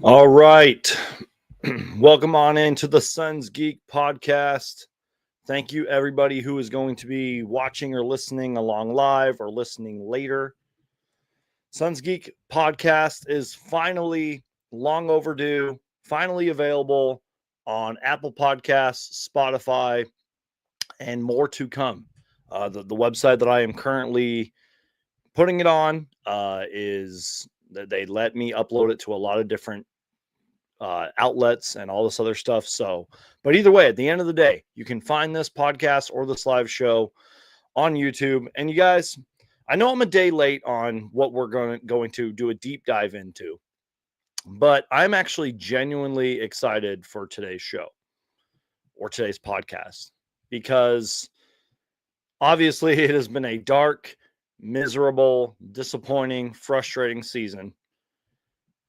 All right. Welcome on into the Suns Geek podcast. Thank you, everybody who is going to be watching or listening along live or listening later. Suns Geek podcast is finally long overdue, finally available on Apple Podcasts, Spotify, and more to come. The website that I am currently putting it on is that they let me upload it to a lot of different outlets and all this other stuff. So, but either way, at the end of the day, you can find this podcast or this live show on YouTube. And you guys, I know I'm a day late on what we're going to do a deep dive into, but I'm actually genuinely excited for today's show or today's podcast because obviously it has been a dark, miserable, disappointing, frustrating season.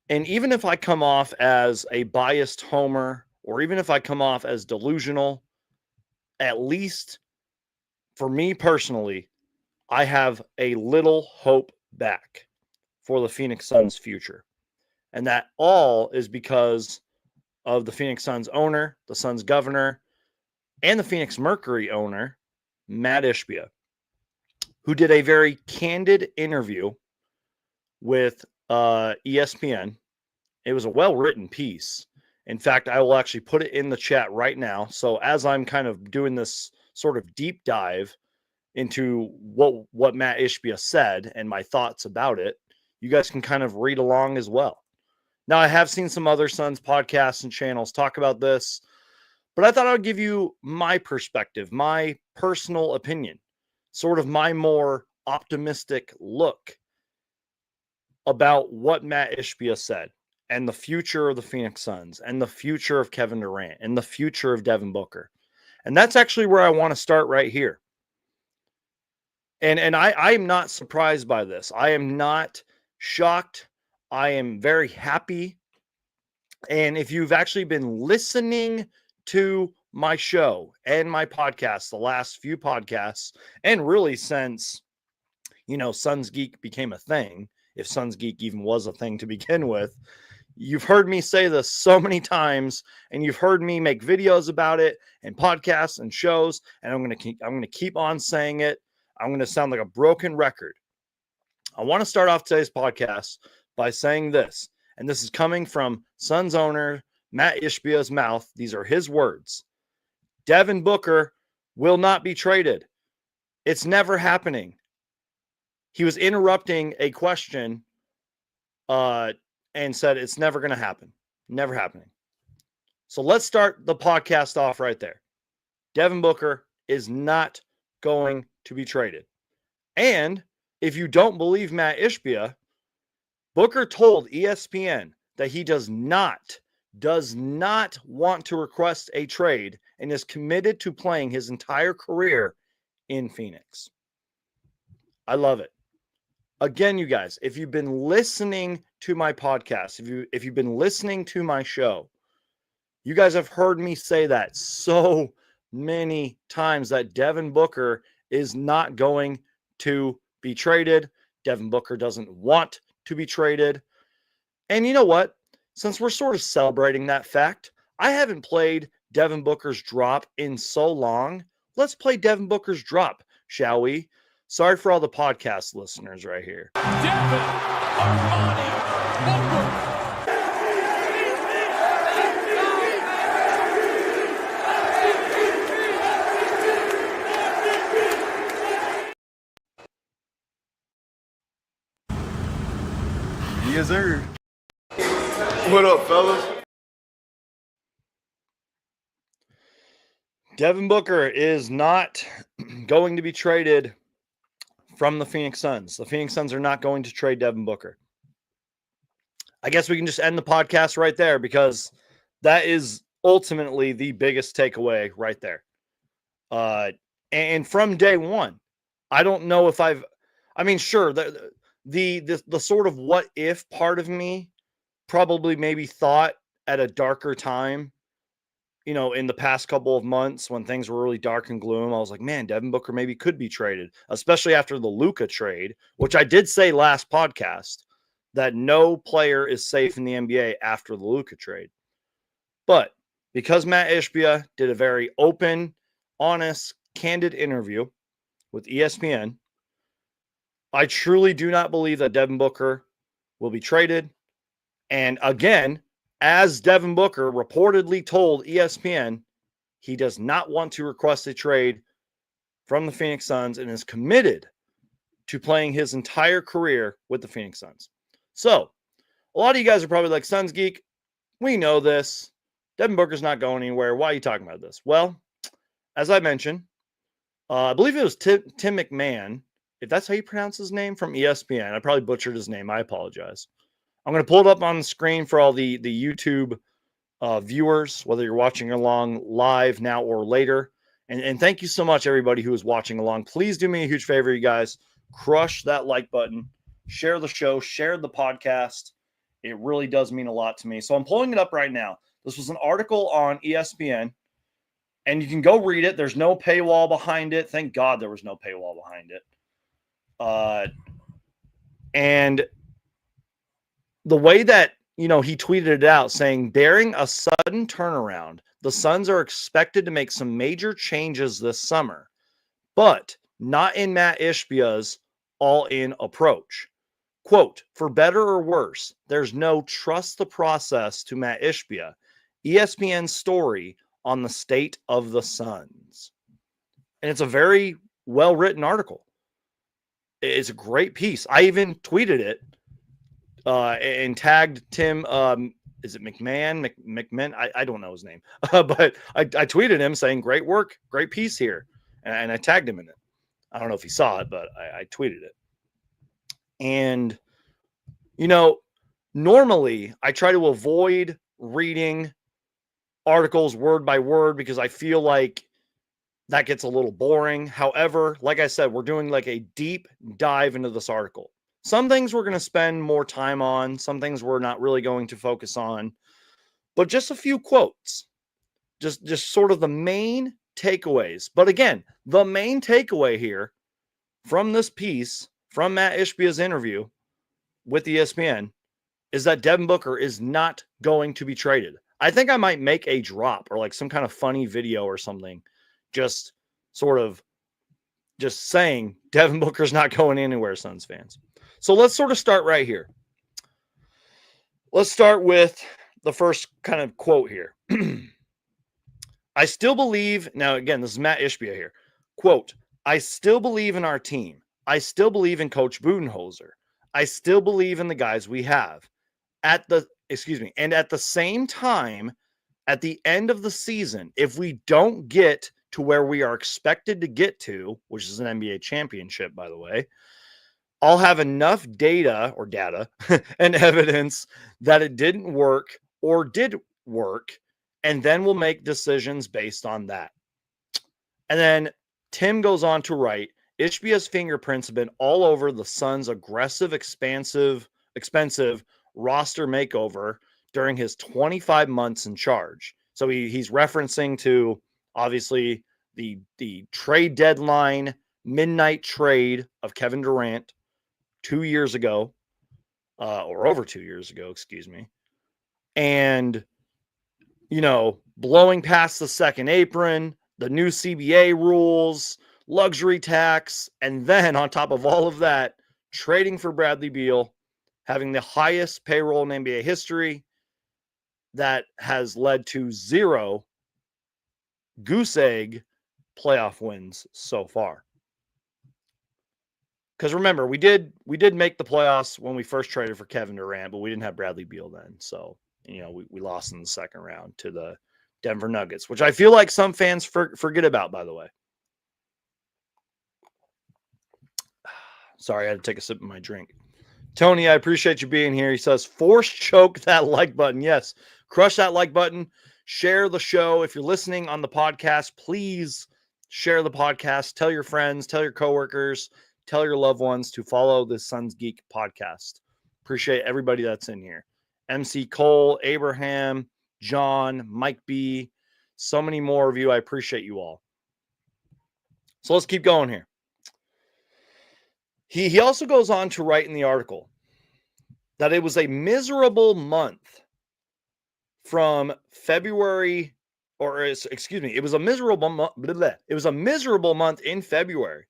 And even if I come off as a biased homer, or even if I come off as delusional, at least for me personally, I have a little hope back for the Phoenix Suns' future. And that all is because of the Phoenix Suns owner, the Suns governor, and the Phoenix Mercury owner, Mat Ishbia, who did a very candid interview with ESPN. It was a well-written piece. In fact, I will actually put it in the chat right now. So as I'm kind of doing this sort of deep dive into what Mat Ishbia said and my thoughts about it, you guys can kind of read along as well. Now, I have seen some other Suns podcasts and channels talk about this, but I thought I would give you my perspective, my personal opinion, sort of my more optimistic look about what Mat Ishbia said and the future of the Phoenix Suns and the future of Kevin Durant and the future of Devin Booker. And that's actually where I want to start right here. And I'm not surprised by this. I am not shocked. I am very happy. And if you've actually been listening to my show and my podcast, the last few podcasts, and really since, Suns Geek became a thing, if Suns Geek even was a thing to begin with, you've heard me say this so many times, and you've heard me make videos about it and podcasts and shows, and I'm going to keep on saying it. I'm going to sound like a broken record. I want to start off today's podcast by saying this, and this is coming from Suns owner Mat Ishbia's mouth. These are his words. Devin Booker will not be traded. It's never happening. He was interrupting a question and said it's never going to happen. Never happening. So let's start the podcast off right there. Devin Booker is not going to be traded. And if you don't believe Mat Ishbia, Booker told ESPN that he does not want to request a trade and is committed to playing his entire career in Phoenix. I love it. Again, you guys, if you've been listening to my podcast, if you've been listening to my show, you guys have heard me say that so many times that Devin Booker is not going to be traded. Devin Booker doesn't want to be traded. And you know what? Since we're sort of celebrating that fact, I haven't played Devin Booker's drop in so long. Let's play Devin Booker's drop, shall we? Sorry for all the podcast listeners right here. Devin Armani Booker. Yes, sir. What up, fellas? Devin Booker is not going to be traded from the Phoenix Suns. The Phoenix Suns are not going to trade Devin Booker. I guess we can just end the podcast right there because that is ultimately the biggest takeaway right there. And from day one, I don't know if sure, the sort of what if part of me probably maybe thought at a darker time, in the past couple of months when things were really dark and gloom, I was like, man, Devin Booker maybe could be traded, especially after the Luka trade, which I did say last podcast that no player is safe in the NBA after the Luka trade. But because Mat Ishbia did a very open, honest, candid interview with ESPN, I truly do not believe that Devin Booker will be traded. And again, as Devin Booker reportedly told ESPN, he does not want to request a trade from the Phoenix Suns and is committed to playing his entire career with the Phoenix Suns. So, a lot of you guys are probably like, Suns Geek, we know this. Devin Booker's not going anywhere. Why are you talking about this? Well, as I mentioned, I believe it was Tim McMahon, if that's how you pronounce his name, from ESPN. I probably butchered his name. I apologize. I'm going to pull it up on the screen for all the YouTube viewers, whether you're watching along live now or later. And thank you so much, everybody who is watching along. Please do me a huge favor, you guys. Crush that like button. Share the show. Share the podcast. It really does mean a lot to me. So I'm pulling it up right now. This was an article on ESPN, and you can go read it. There's no paywall behind it. Thank God there was no paywall behind it. And the way that, he tweeted it out saying, bearing a sudden turnaround, the Suns are expected to make some major changes this summer, but not in Mat Ishbia's all-in approach. Quote, for better or worse, there's no trust the process to Mat Ishbia, ESPN's story on the state of the Suns. And it's a very well-written article. It's a great piece. I even tweeted it and tagged Tim. Is it McMahon? McMahon? I don't know his name. But I tweeted him saying, great work, great piece here. And I tagged him in it. I don't know if he saw it, but I tweeted it. And, normally I try to avoid reading articles word by word because I feel like that gets a little boring. However, like I said, we're doing like a deep dive into this article. Some things we're going to spend more time on. Some things we're not really going to focus on. But just a few quotes. Just sort of the main takeaways. But again, the main takeaway here from this piece, from Mat Ishbia's interview with ESPN, is that Devin Booker is not going to be traded. I think I might make a drop or like some kind of funny video or something, just sort of just saying Devin Booker's not going anywhere, Suns fans. So let's sort of start right here. Let's start with the first kind of quote here. I still believe, now again, this is Mat Ishbia here. Quote, I still believe in our team. I still believe in Coach Budenholzer. I still believe in the guys we have. And at the same time, at the end of the season, if we don't get to where we are expected to get to, which is an NBA championship, by the way, I'll have enough data and evidence that it didn't work or did work, and then we'll make decisions based on that. And then Tim goes on to write, Ishbia's fingerprints have been all over the Suns' aggressive, expensive roster makeover during his 25 months in charge. So he's referencing to, obviously, the trade deadline, midnight trade of Kevin Durant 2 years ago, or over 2 years ago, excuse me. And, blowing past the second apron, the new CBA rules, luxury tax, and then on top of all of that, trading for Bradley Beal, having the highest payroll in NBA history that has led to 0 goose egg playoff wins so far. Because remember, we did make the playoffs when we first traded for Kevin Durant, but we didn't have Bradley Beal then. So, we lost in the second round to the Denver Nuggets, which I feel like some fans forget about, by the way. Sorry, I had to take a sip of my drink. Tony, I appreciate you being here. He says, force choke that like button. Yes, crush that like button. Share the show. If you're listening on the podcast, please share the podcast. Tell your friends, tell your coworkers, tell your loved ones to follow the Suns Geek podcast. Appreciate everybody that's in here. MC Cole, Abraham, John, Mike B, so many more of you. I appreciate you all. So let's keep going here. He also goes on to write in the article, that it was a miserable month from February, or excuse me, it was a miserable month. It was a miserable month in February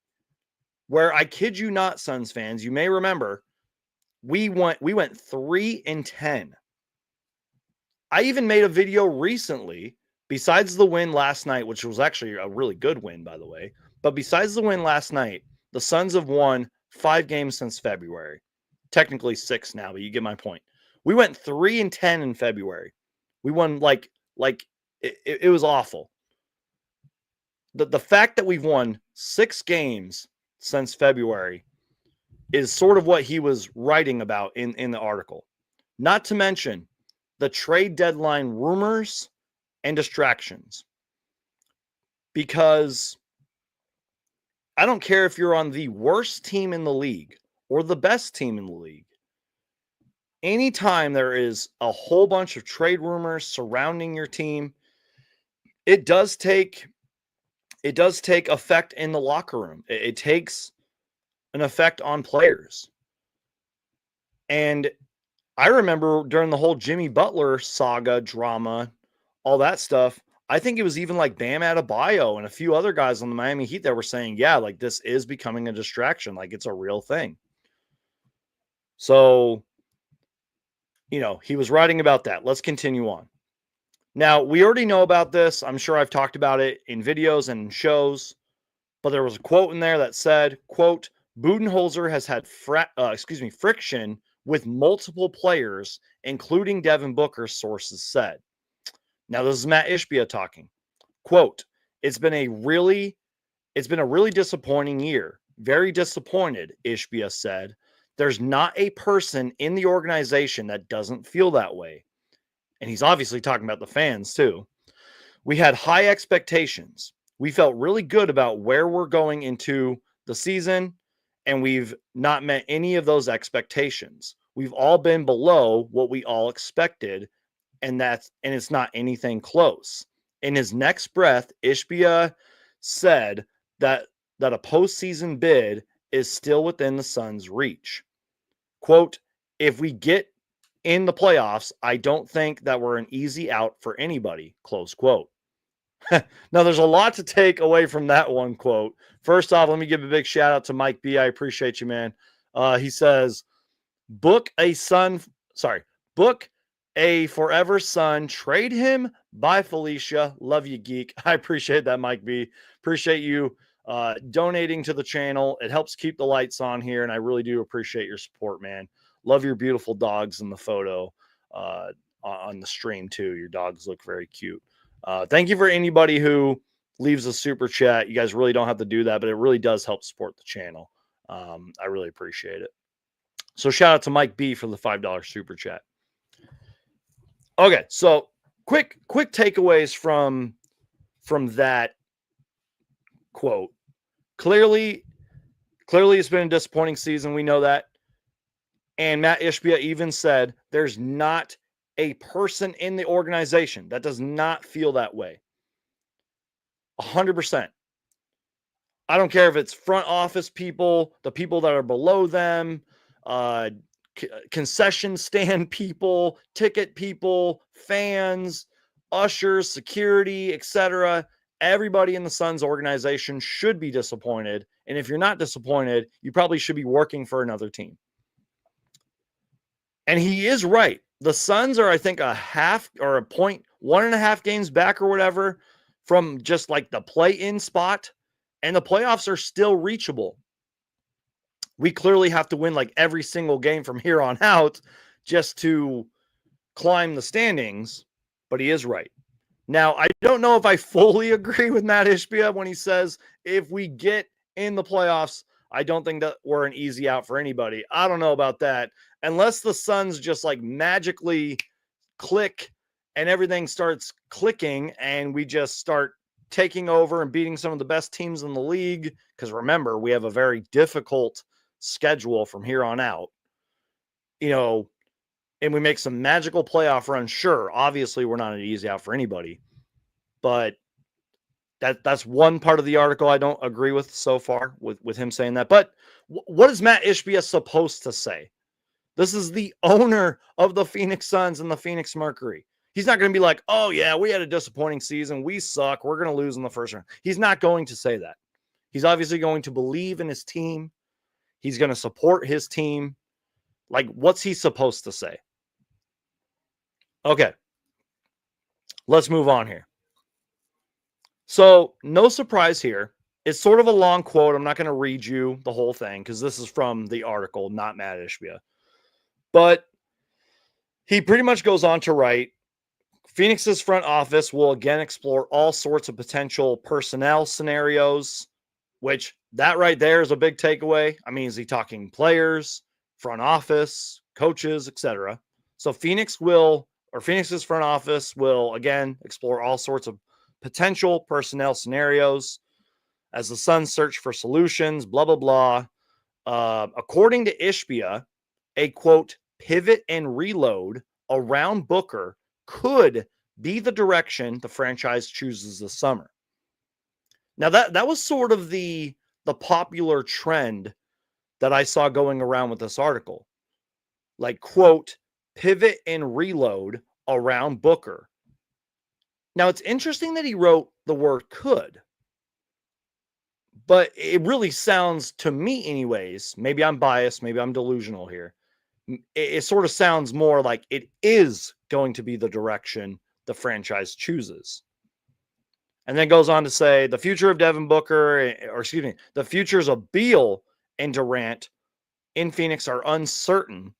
where, I kid you not, Suns fans, you may remember, we went 3-10. I even made a video recently, besides the win last night, which was actually a really good win, by the way. But besides the win last night, the Suns have won 5 games since February. Technically 6 now, but you get my point. We went 3-10 in February. We won like it was awful. The fact that we've won 6 games since February is sort of what he was writing about in the article. Not to mention the trade deadline rumors and distractions. Because I don't care if you're on the worst team in the league or the best team in the league. Anytime there is a whole bunch of trade rumors surrounding your team, it does take effect in the locker room. It takes an effect on players. And I remember during the whole Jimmy Butler saga, drama, all that stuff, I think it was even like Bam Adebayo and a few other guys on the Miami Heat that were saying, yeah, like this is becoming a distraction. Like it's a real thing. So, he was writing about that. Let's continue on. Now, we already know about this. I'm sure I've talked about it in videos and shows, but there was a quote in there that said, quote, Budenholzer has had friction with multiple players, including Devin Booker, sources said. Now, this is Mat Ishbia talking. Quote, it's been a really disappointing year. Very disappointed, Ishbia said. There's not a person in the organization that doesn't feel that way. And he's obviously talking about the fans too. We had high expectations. We felt really good about where we're going into the season, and we've not met any of those expectations. We've all been below what we all expected, and it's not anything close. In his next breath, Ishbia said that a postseason bid is still within the Suns' reach. Quote, if we get in the playoffs, I don't think that we're an easy out for anybody, close quote. Now, there's a lot to take away from that one quote. First off, let me give a big shout out to Mike B. I appreciate you, man. He says, book a forever son, trade him by Felicia. Love you, Geek. I appreciate that, Mike B. Appreciate you donating to the channel. It helps keep the lights on here, and I really do appreciate your support, man. Love your beautiful dogs in the photo on the stream, too. Your dogs look very cute. Thank you for anybody who leaves a super chat. You guys really don't have to do that, but it really does help support the channel. I really appreciate it. So shout out to Mike B for the $5 super chat. Okay, so quick takeaways from that quote. Clearly it's been a disappointing season. We know that. And Mat Ishbia even said there's not a person in the organization that does not feel that way. 100%. I don't care if it's front office people, the people that are below them, concession stand people, ticket people, fans, ushers, security, etc. Everybody in the Suns organization should be disappointed. And if you're not disappointed, you probably should be working for another team. And he is right. The Suns are, I think, a half or a point, 1.5 games back or whatever from just like the play-in spot. And the playoffs are still reachable. We clearly have to win like every single game from here on out just to climb the standings. But he is right. Now, I don't know if I fully agree with Mat Ishbia when he says if we get in the playoffs, I don't think that we're an easy out for anybody. I don't know about that. Unless the Suns just like magically click and everything starts clicking and we just start taking over and beating some of the best teams in the league. Because remember, we have a very difficult schedule from here on out. And we make some magical playoff runs. Sure, obviously we're not an easy out for anybody. But that's one part of the article I don't agree with so far with him saying that. But what is Mat Ishbia supposed to say? This is the owner of the Phoenix Suns and the Phoenix Mercury. He's not going to be like, oh, yeah, we had a disappointing season. We suck. We're going to lose in the first round. He's not going to say that. He's obviously going to believe in his team. He's going to support his team. Like, what's he supposed to say? Okay. Let's move on here. So, no surprise here. It's sort of a long quote. I'm not going to read you the whole thing because this is from the article, not Mat Ishbia. But he pretty much goes on to write, Phoenix's front office will again explore all sorts of potential personnel scenarios, which that right there is a big takeaway. I mean, is he talking players, front office, coaches, etc.? So Phoenix's front office will again explore all sorts of potential personnel scenarios as the Suns search for solutions, blah, blah, blah. According to Ishbia, a quote, pivot and reload around Booker could be the direction the franchise chooses this summer. Now, that was sort of the popular trend that I saw going around with this article. Like, quote, pivot and reload around Booker. Now, it's interesting that he wrote the word could. But it really sounds to me anyways, maybe I'm biased, maybe I'm delusional here. It sort of sounds more like it is going to be the direction the franchise chooses. And then goes on to say the future of Devin Booker, the futures of Beal and Durant in Phoenix are uncertain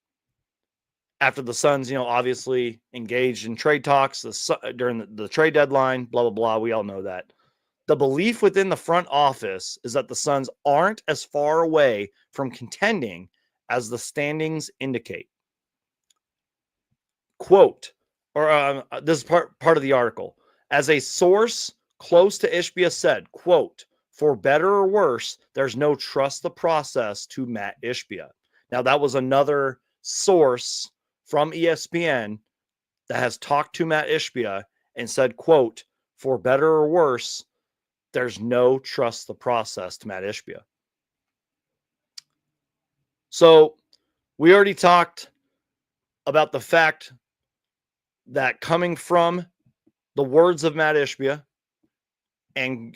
after the Suns, obviously engaged in trade talks during the trade deadline, blah, blah, blah. We all know that. The belief within the front office is that the Suns aren't as far away from contending as the standings indicate. Quote, or this is part of the article. As a source close to Ishbia said, quote, for better or worse, there's no trust the process to Mat Ishbia. Now, that was another source from ESPN that has talked to Mat Ishbia and said, quote, for better or worse, there's no trust the process to Mat Ishbia. So we already talked about the fact that coming from the words of Mat Ishbia and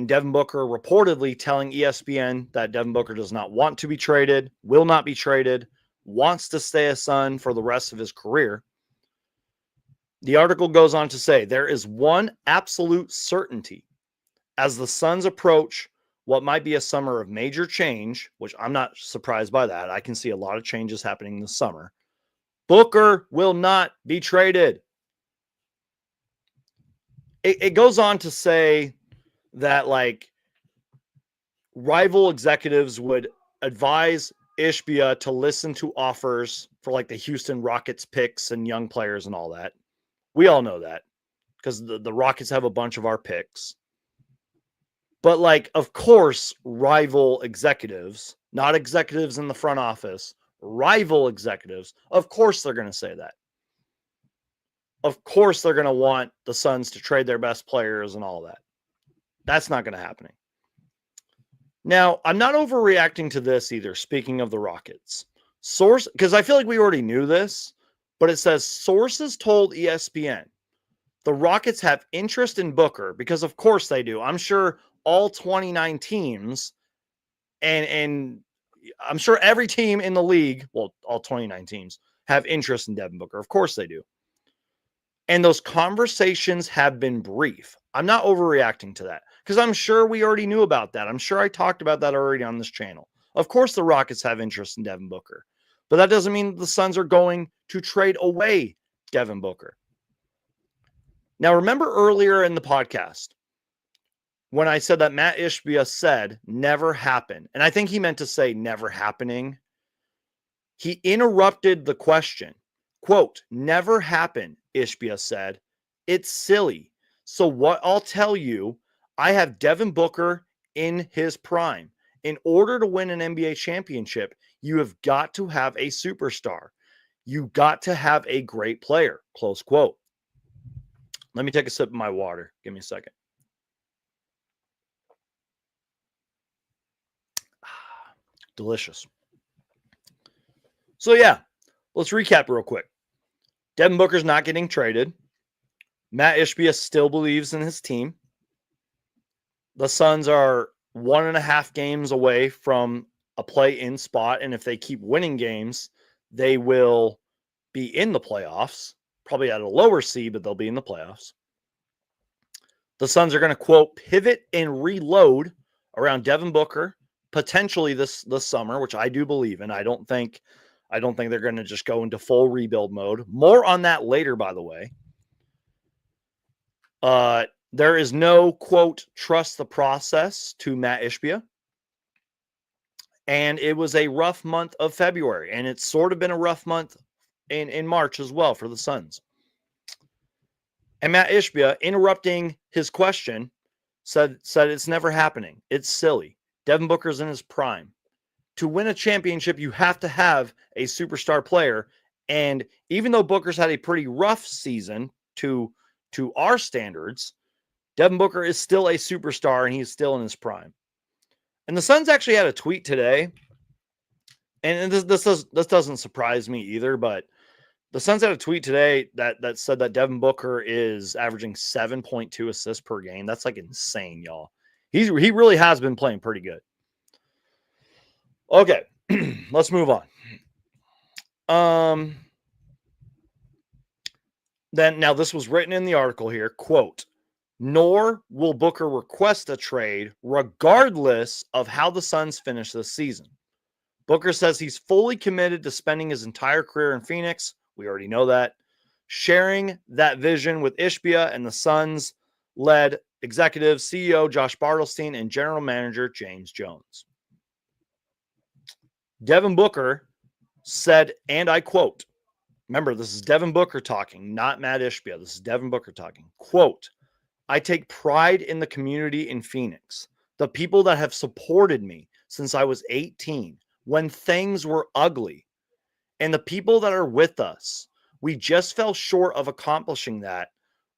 Devin Booker reportedly telling ESPN that Devin Booker does not want to be traded, will not be traded, wants to stay a Sun for the rest of his career. The article goes on to say there is one absolute certainty as the Suns approach what might be a summer of major change, which I'm not surprised by that. I can see a lot of changes happening this summer. Booker will not be traded. It goes on to say that like rival executives would advise Ishbia to listen to offers for like the Houston Rockets picks and young players and all that. We all know that because the Rockets have a bunch of our picks. But like, of course, rival executives, not executives in the front office, rival executives, of course they're going to say that. Of course they're going to want the Suns to trade their best players and all that. That's not going to happen. Now, I'm not overreacting to this either, speaking of the Rockets. Because I feel like we already knew this, but it says sources told ESPN the Rockets have interest in Booker because of course they do. I'm sure all 29 teams and I'm sure every team in the league, well, all 29 teams have interest in Devin Booker. Of course they do. And those conversations have been brief. I'm not overreacting to that because I'm sure we already knew about that. I'm sure I talked about that already on this channel. Of course the Rockets have interest in Devin Booker, but that doesn't mean the Suns are going to trade away Devin Booker. Now, remember earlier in the podcast when I said that Mat Ishbia said never happened, and I think he meant to say never happening. He interrupted the question. Quote, never happened, Ishbia said. It's silly. So what I'll tell you, I have Devin Booker in his prime. In order to win an NBA championship, you have got to have a superstar. You got to have a great player, close quote. Let me take a sip of my water. Give me a second. Delicious. So, yeah, let's recap real quick. Devin Booker's not getting traded. Mat Ishbia still believes in his team. The Suns are 1.5 games away from a play-in spot, and if they keep winning games, they will be in the playoffs, probably at a lower seed, but they'll be in the playoffs. The Suns are going to, quote, pivot and reload around Devin Booker, potentially this summer, which I do believe in. I don't think they're going to just go into full rebuild mode. More on that later, by the way. There is no, quote, trust the process to Mat Ishbia. And it was a rough month of February, and it's sort of been a rough month in March as well for the Suns. And Mat Ishbia, interrupting his question, said it's never happening. It's silly. Devin Booker's in his prime. To win a championship, you have to have a superstar player. And even though Booker's had a pretty rough season to our standards, Devin Booker is still a superstar, and he's still in his prime. And the Suns actually had a tweet today, and this doesn't surprise me either, but the Suns had a tweet today that said that Devin Booker is averaging 7.2 assists per game. That's like insane, y'all. He really has been playing pretty good. Okay, let's move on. Now this was written in the article here, quote, nor will Booker request a trade regardless of how the Suns finish this season. Booker says he's fully committed to spending his entire career in Phoenix. We already know that. Sharing that vision with Ishbia and the Suns-led executive CEO Josh Bartelstein and general manager James Jones. Devin Booker said, and I quote, remember, this is Devin Booker talking, not Mat Ishbia. This is Devin Booker talking. Quote, I take pride in the community in Phoenix, the people that have supported me since I was 18, when things were ugly, and the people that are with us. We just fell short of accomplishing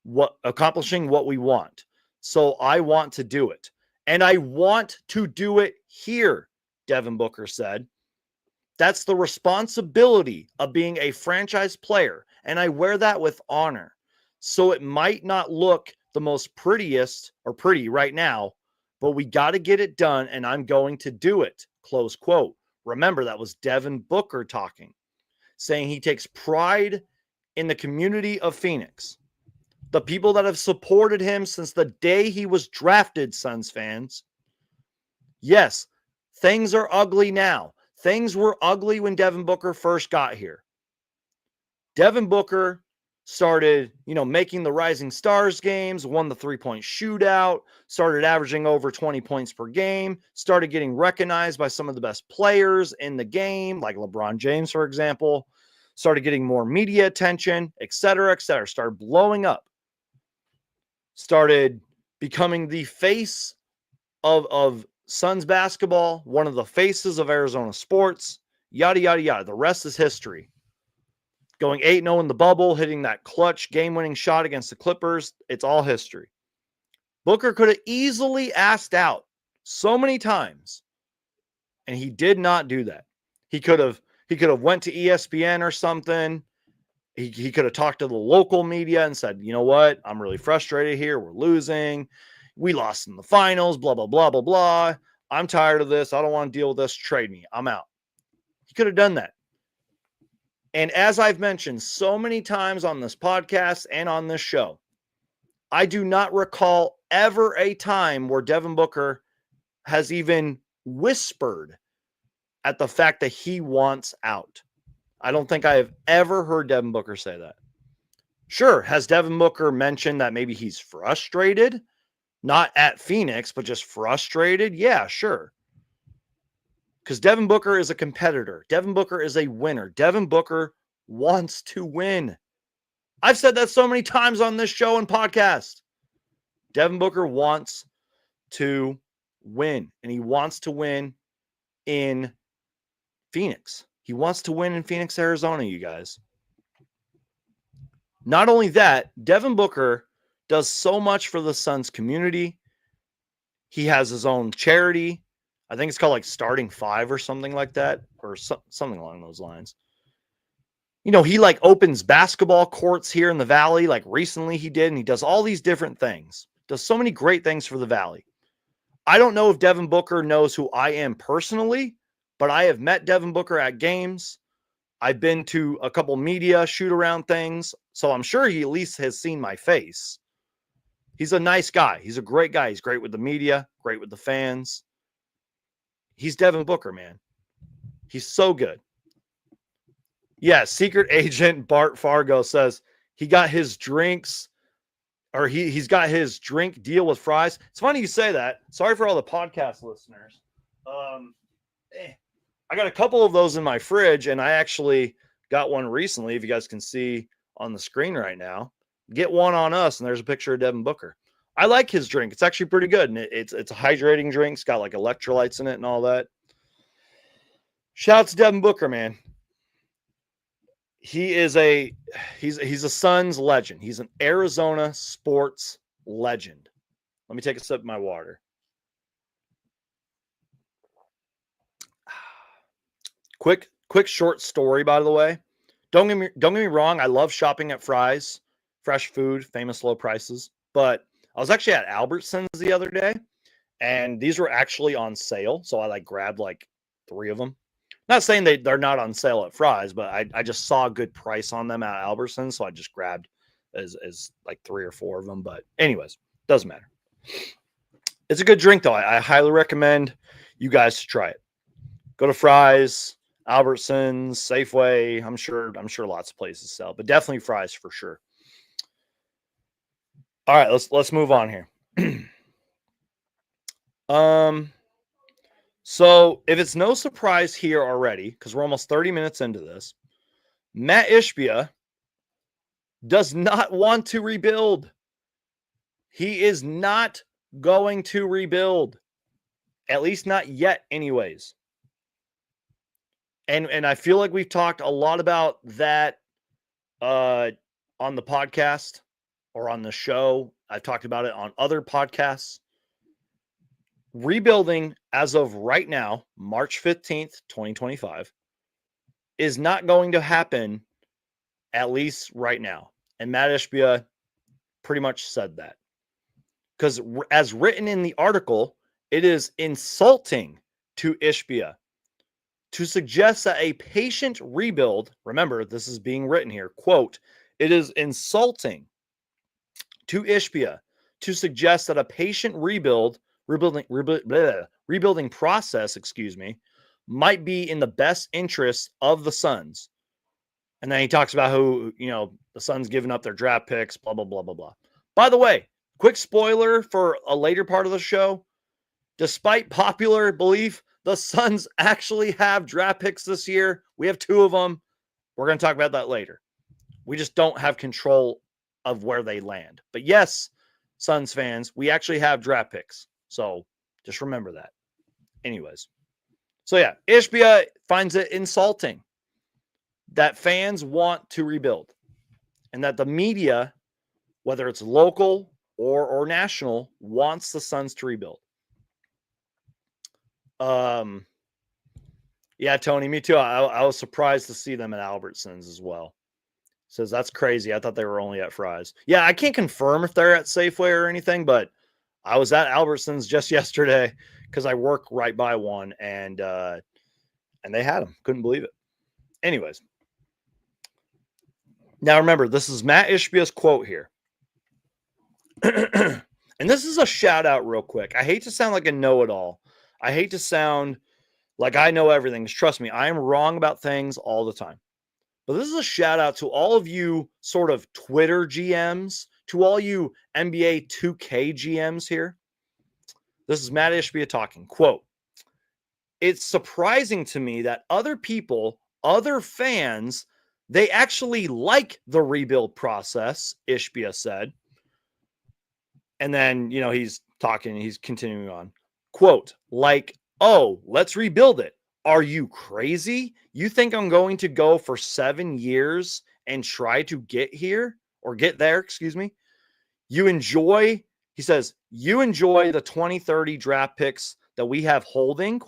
what we want. So I want to do it. And I want to do it here, Devin Booker said. That's the responsibility of being a franchise player, and I wear that with honor. So it might not look the most prettiest or pretty right now, but we got to get it done, and I'm going to do it, close quote. Remember, that was Devin Booker talking, saying he takes pride in the community of Phoenix, the people that have supported him since the day he was drafted, Suns fans. Yes, things are ugly now. Things were ugly when Devin Booker first got here. Devin Booker started, making the Rising Stars games, won the 3-point shootout, started averaging over 20 points per game, started getting recognized by some of the best players in the game, like LeBron James, for example, started getting more media attention, et cetera, started blowing up, started becoming the face of Suns basketball, one of the faces of Arizona sports, yada, yada, yada. The rest is history. Going 8-0 in the bubble, hitting that clutch game-winning shot against the Clippers, it's all history. Booker could have easily asked out so many times, and he did not do that. He could have went to ESPN or something. He could have talked to the local media and said, you know what? I'm really frustrated here. We're losing. We lost in the finals, blah, blah, blah, blah, blah. I'm tired of this. I don't want to deal with this. Trade me. I'm out. He could have done that. And as I've mentioned so many times on this podcast and on this show, I do not recall ever a time where Devin Booker has even whispered at the fact that he wants out. I don't think I have ever heard Devin Booker say that. Sure, has Devin Booker mentioned that maybe he's frustrated? Not at Phoenix, but just frustrated? Yeah, sure. Because Devin Booker is a competitor. Devin Booker is a winner. Devin Booker wants to win. I've said that so many times on this show and podcast. Devin Booker wants to win, and he wants to win in Phoenix. He wants to win in Phoenix, Arizona, you guys. Not only that, Devin Booker does so much for the Suns community. He has his own charity. I think it's called like Starting Five or something like that, or something along those lines. You know, he like opens basketball courts here in the Valley, like recently he did, and he does all these different things. Does so many great things for the Valley. I don't know if Devin Booker knows who I am personally, but I have met Devin Booker at games. I've been to a couple media shoot around things, so I'm sure he at least has seen my face. He's a nice guy. He's a great guy. He's great with the media, great with the fans. He's Devin Booker, man. He's so good. Yeah, secret agent Bart Fargo says he got his drinks, or he's got his drink deal with fries. It's funny you say that. Sorry for all the podcast listeners. I got a couple of those in my fridge, and I actually got one recently, if you guys can see on the screen right now. Get one on us, and there's a picture of Devin Booker. I like his drink. It's actually pretty good, and it's a hydrating drink. It's got like electrolytes in it and all that. Shout out to Devin Booker, man. He's a Suns legend. He's an Arizona sports legend. Let me take a sip of my water. Quick short story, by the way. Don't get me wrong. I love shopping at Fry's, fresh food, famous low prices. But I was actually at Albertsons the other day, and these were actually on sale. So I like grabbed like 3 of them. Not saying they're not on sale at Fry's, but I just saw a good price on them at Albertsons, so I just grabbed as like 3 or 4 of them. But anyways, doesn't matter. It's a good drink though. I highly recommend you guys to try it. Go to Fry's, Albertsons, Safeway. I'm sure lots of places sell, but definitely Fry's for sure. All right, let's move on here. So if it's no surprise here already, because we're almost 30 minutes into this, Mat Ishbia does not want to rebuild. He is not going to rebuild. At least not yet, anyways. And I feel like we've talked a lot about that on the podcast or on the show. I've talked about it on other podcasts. Rebuilding as of right now, March 15th, 2025, is not going to happen, at least right now. And Mat Ishbia pretty much said that. Because as written in the article, it is insulting to Ishbia to suggest that a patient rebuild, remember, this is being written here, quote, it is insulting to Ishbia to suggest that a patient rebuilding process, might be in the best interest of the Suns. And then he talks about who, the Suns giving up their draft picks, blah, blah, blah, blah, blah. By the way, quick spoiler for a later part of the show. Despite popular belief, the Suns actually have draft picks this year. We have 2 of them. We're going to talk about that later. We just don't have control of where they land. But yes, Suns fans, we actually have draft picks. So just remember that. Anyways. So yeah, Ishbia finds it insulting that fans want to rebuild and that the media, whether it's local or national, wants the Suns to rebuild. Yeah, Tony, me too. I was surprised to see them at Albertsons as well. Says that's crazy. I thought they were only at Fry's. Yeah, I can't confirm if they're at Safeway or anything, but I was at Albertsons just yesterday because I work right by one, and they had them. Couldn't believe it. Anyways, now remember, this is Mat Ishbia's quote here. And this is a shout out real quick. I hate to sound like a know-it-all. I hate to sound like I know everything. Trust me, I am wrong about things all the time. But this is a shout out to all of you sort of Twitter GMs, to all you NBA 2K GMs here. This is Mat Ishbia talking. Quote, it's surprising to me that other people, other fans, they actually like the rebuild process, Ishbia said. And then, he's talking, he's continuing on. Quote, like, oh, let's rebuild it. Are you crazy? You think I'm going to go for 7 years and try to get here or get there? He says, you enjoy the 2030 draft picks that we have holding ?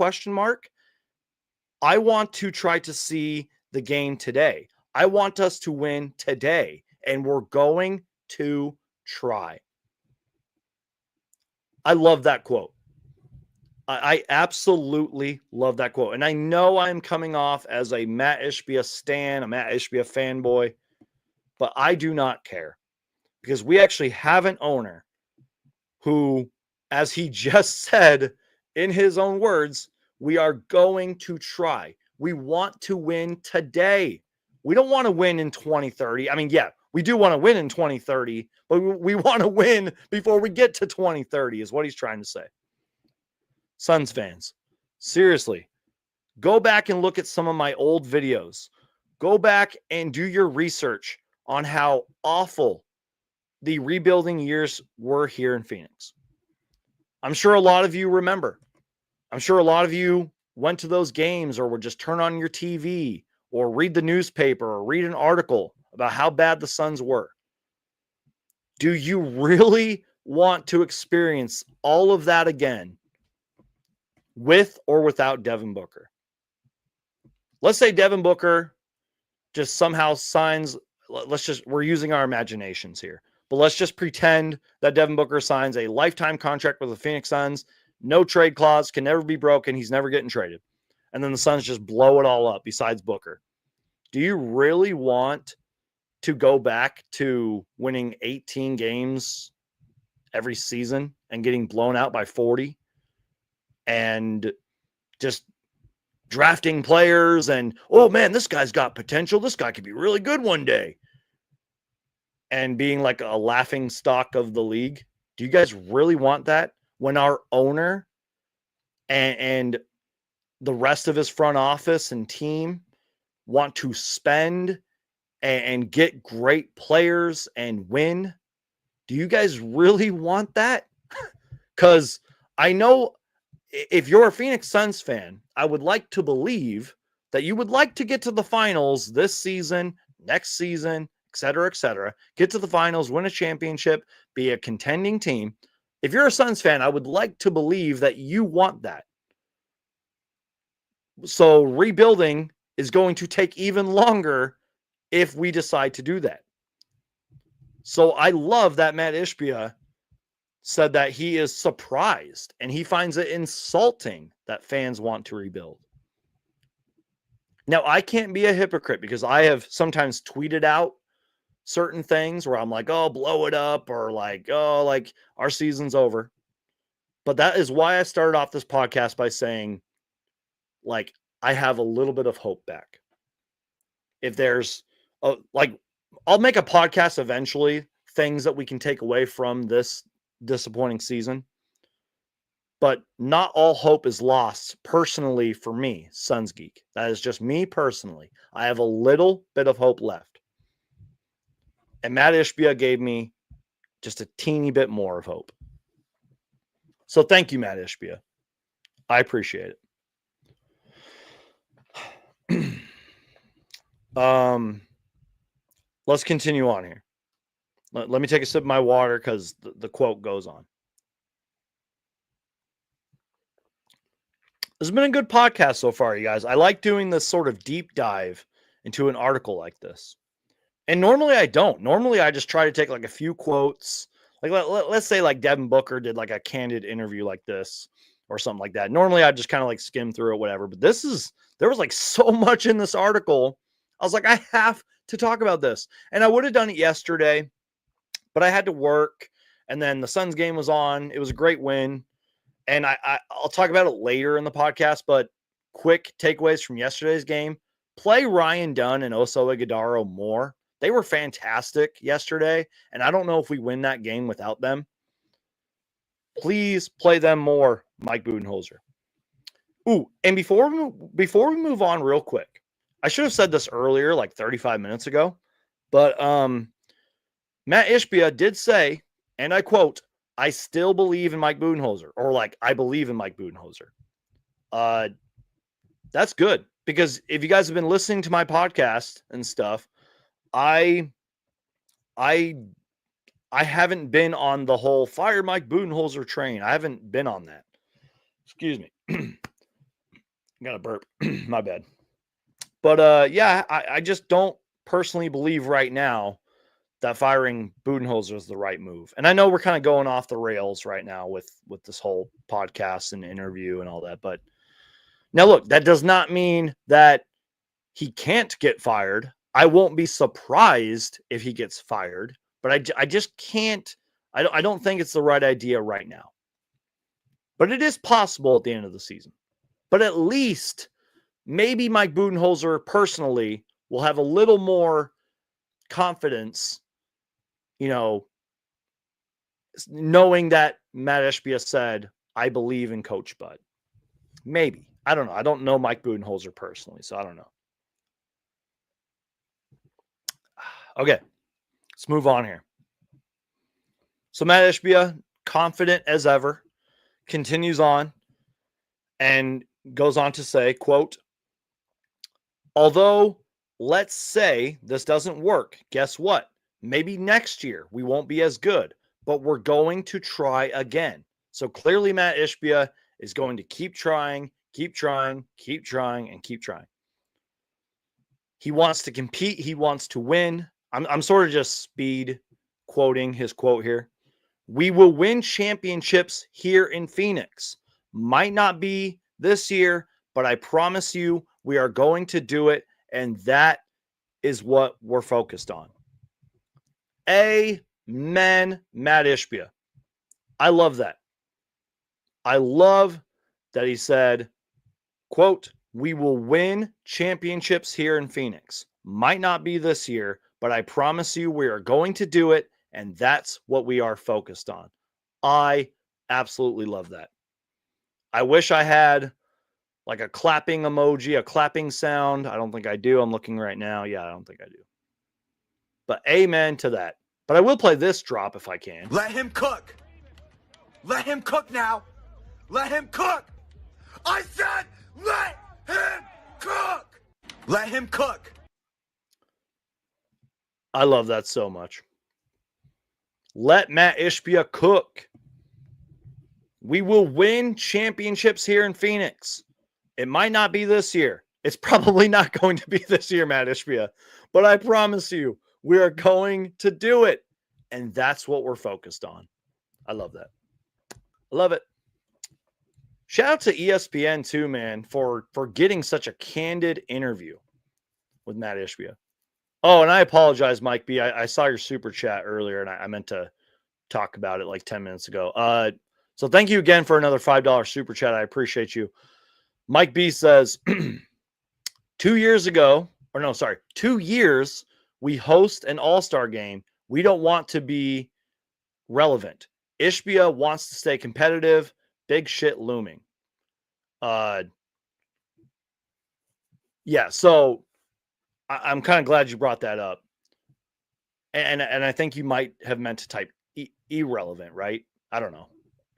I want to try to see the game today. I want us to win today, and we're going to try. I love that quote. I absolutely love that quote. And I know I'm coming off as a Mat Ishbia stan, a Mat Ishbia fanboy, but I do not care because we actually have an owner who, as he just said in his own words, we are going to try. We want to win today. We don't want to win in 2030. I mean, yeah, we do want to win in 2030, but we want to win before we get to 2030 is what he's trying to say. Suns fans, seriously, go back and look at some of my old videos. Go back and do your research on how awful the rebuilding years were here in Phoenix. I'm sure a lot of you remember. I'm sure a lot of you went to those games or would just turn on your TV or read the newspaper or read an article about how bad the Suns were. Do you really want to experience all of that again with or without Devin Booker? Let's say Devin Booker just somehow signs, we're using our imaginations here, but let's just pretend that Devin Booker signs a lifetime contract with the Phoenix Suns, no trade clause, can never be broken, he's never getting traded. And then the Suns just blow it all up besides Booker. Do you really want to go back to winning 18 games every season and getting blown out by 40 and just drafting players and, oh man, this guy's got potential. This guy could be really good one day. And being like a laughing stock of the league? Do you guys really want that when our owner and the rest of his front office and team want to spend and get great players and win? Do you guys really want that? Because I know if you're a Phoenix Suns fan, I would like to believe that you would like to get to the finals this season, next season, et cetera, get to the finals, win a championship, be a contending team. If you're a Suns fan, I would like to believe that you want that. So rebuilding is going to take even longer if we decide to do that. So I love that Mat Ishbia said that he is surprised and he finds it insulting that fans want to rebuild. Now, I can't be a hypocrite because I have sometimes tweeted out certain things where I'm like, oh, blow it up, or like, oh, like our season's over. But that is why I started off this podcast by saying, like, I have a little bit of hope back. If there's like, I'll make a podcast eventually, things that we can take away from this disappointing season. But not all hope is lost personally for me, Suns Geek. That is just me personally. I have a little bit of hope left. And Mat Ishbia gave me just a teeny bit more of hope. So thank you, Mat Ishbia. I appreciate it. Let's continue on here. Let me take a sip of my water because the quote goes on. This has been a good podcast so far, you guys. I like doing this sort of deep dive into an article like this. And normally I don't. Normally I just try to take like a few quotes. Like let's say like Devin Booker did like a candid interview like this or something like that. Normally I just kind of like skim through it, whatever. But there was like so much in this article. I was like, I have to talk about this. And I would have done it yesterday, but I had to work. And then the Suns game was on. It was a great win. And I'll talk about it later in the podcast, but quick takeaways from yesterday's game. Play Ryan Dunn and Oso Ighodaro more. They were fantastic yesterday, and I don't know if we win that game without them. Please play them more, Mike Budenholzer. Ooh, and before we move on real quick, I should have said this earlier, like 35 minutes ago, but Mat Ishbia did say, and I quote, I still believe in Mike Budenholzer, or like I believe in Mike Budenholzer. That's good, because if you guys have been listening to my podcast and stuff, I haven't been on the whole fire Mike Budenholzer train. I haven't been on that. Excuse me. Got a burp. My bad. But yeah, I just don't personally believe right now that firing Budenholzer is the right move. And I know we're kind of going off the rails right now with this whole podcast and interview and all that. But now, look, that does not mean that he can't get fired. I won't be surprised if he gets fired, but I just can't. I don't think it's the right idea right now. But it is possible at the end of the season. But at least maybe Mike Budenholzer personally will have a little more confidence, knowing that Mat Ishbia said, I believe in Coach Bud. Maybe. I don't know. I don't know Mike Budenholzer personally, so I don't know. Okay, let's move on here. So Mat Ishbia, confident as ever, continues on and goes on to say, quote, although let's say this doesn't work, guess what? Maybe next year we won't be as good, but we're going to try again. So clearly Mat Ishbia is going to keep trying, and keep trying. He wants to compete. He wants to win. I'm sort of just speed quoting his quote here. We will win championships here in Phoenix. Might not be this year, but I promise you we are going to do it, and that is what we're focused on. Amen, Mat Ishbia. I love that. I love that he said, quote, we will win championships here in Phoenix. Might not be this year, but I promise you we are going to do it, and that's what we are focused on. I absolutely love that. I wish I had like a clapping emoji, a clapping sound. I don't think I do. I'm looking right now. Yeah, I don't think I do. But amen to that. But I will play this drop if I can. Let him cook. Let him cook now. Let him cook. I said let him cook. Let him cook. I love that so much. Let Mat Ishbia cook. We will win championships here in Phoenix. It might not be this year. It's probably not going to be this year, Mat Ishbia. But I promise you, we are going to do it. And that's what we're focused on. I love that. I love it. Shout out to ESPN too, man, for getting such a candid interview with Mat Ishbia. Oh, and I apologize, Mike B. I saw your super chat earlier, and I meant to talk about it like 10 minutes ago. So thank you again for another $5 super chat. I appreciate you. Mike B says, 2 years, we host an all-star game. We don't want to be relevant. Ishbia wants to stay competitive. Big shit looming. Yeah, so I'm kind of glad you brought that up. And I think you might have meant to type irrelevant, right? I don't know.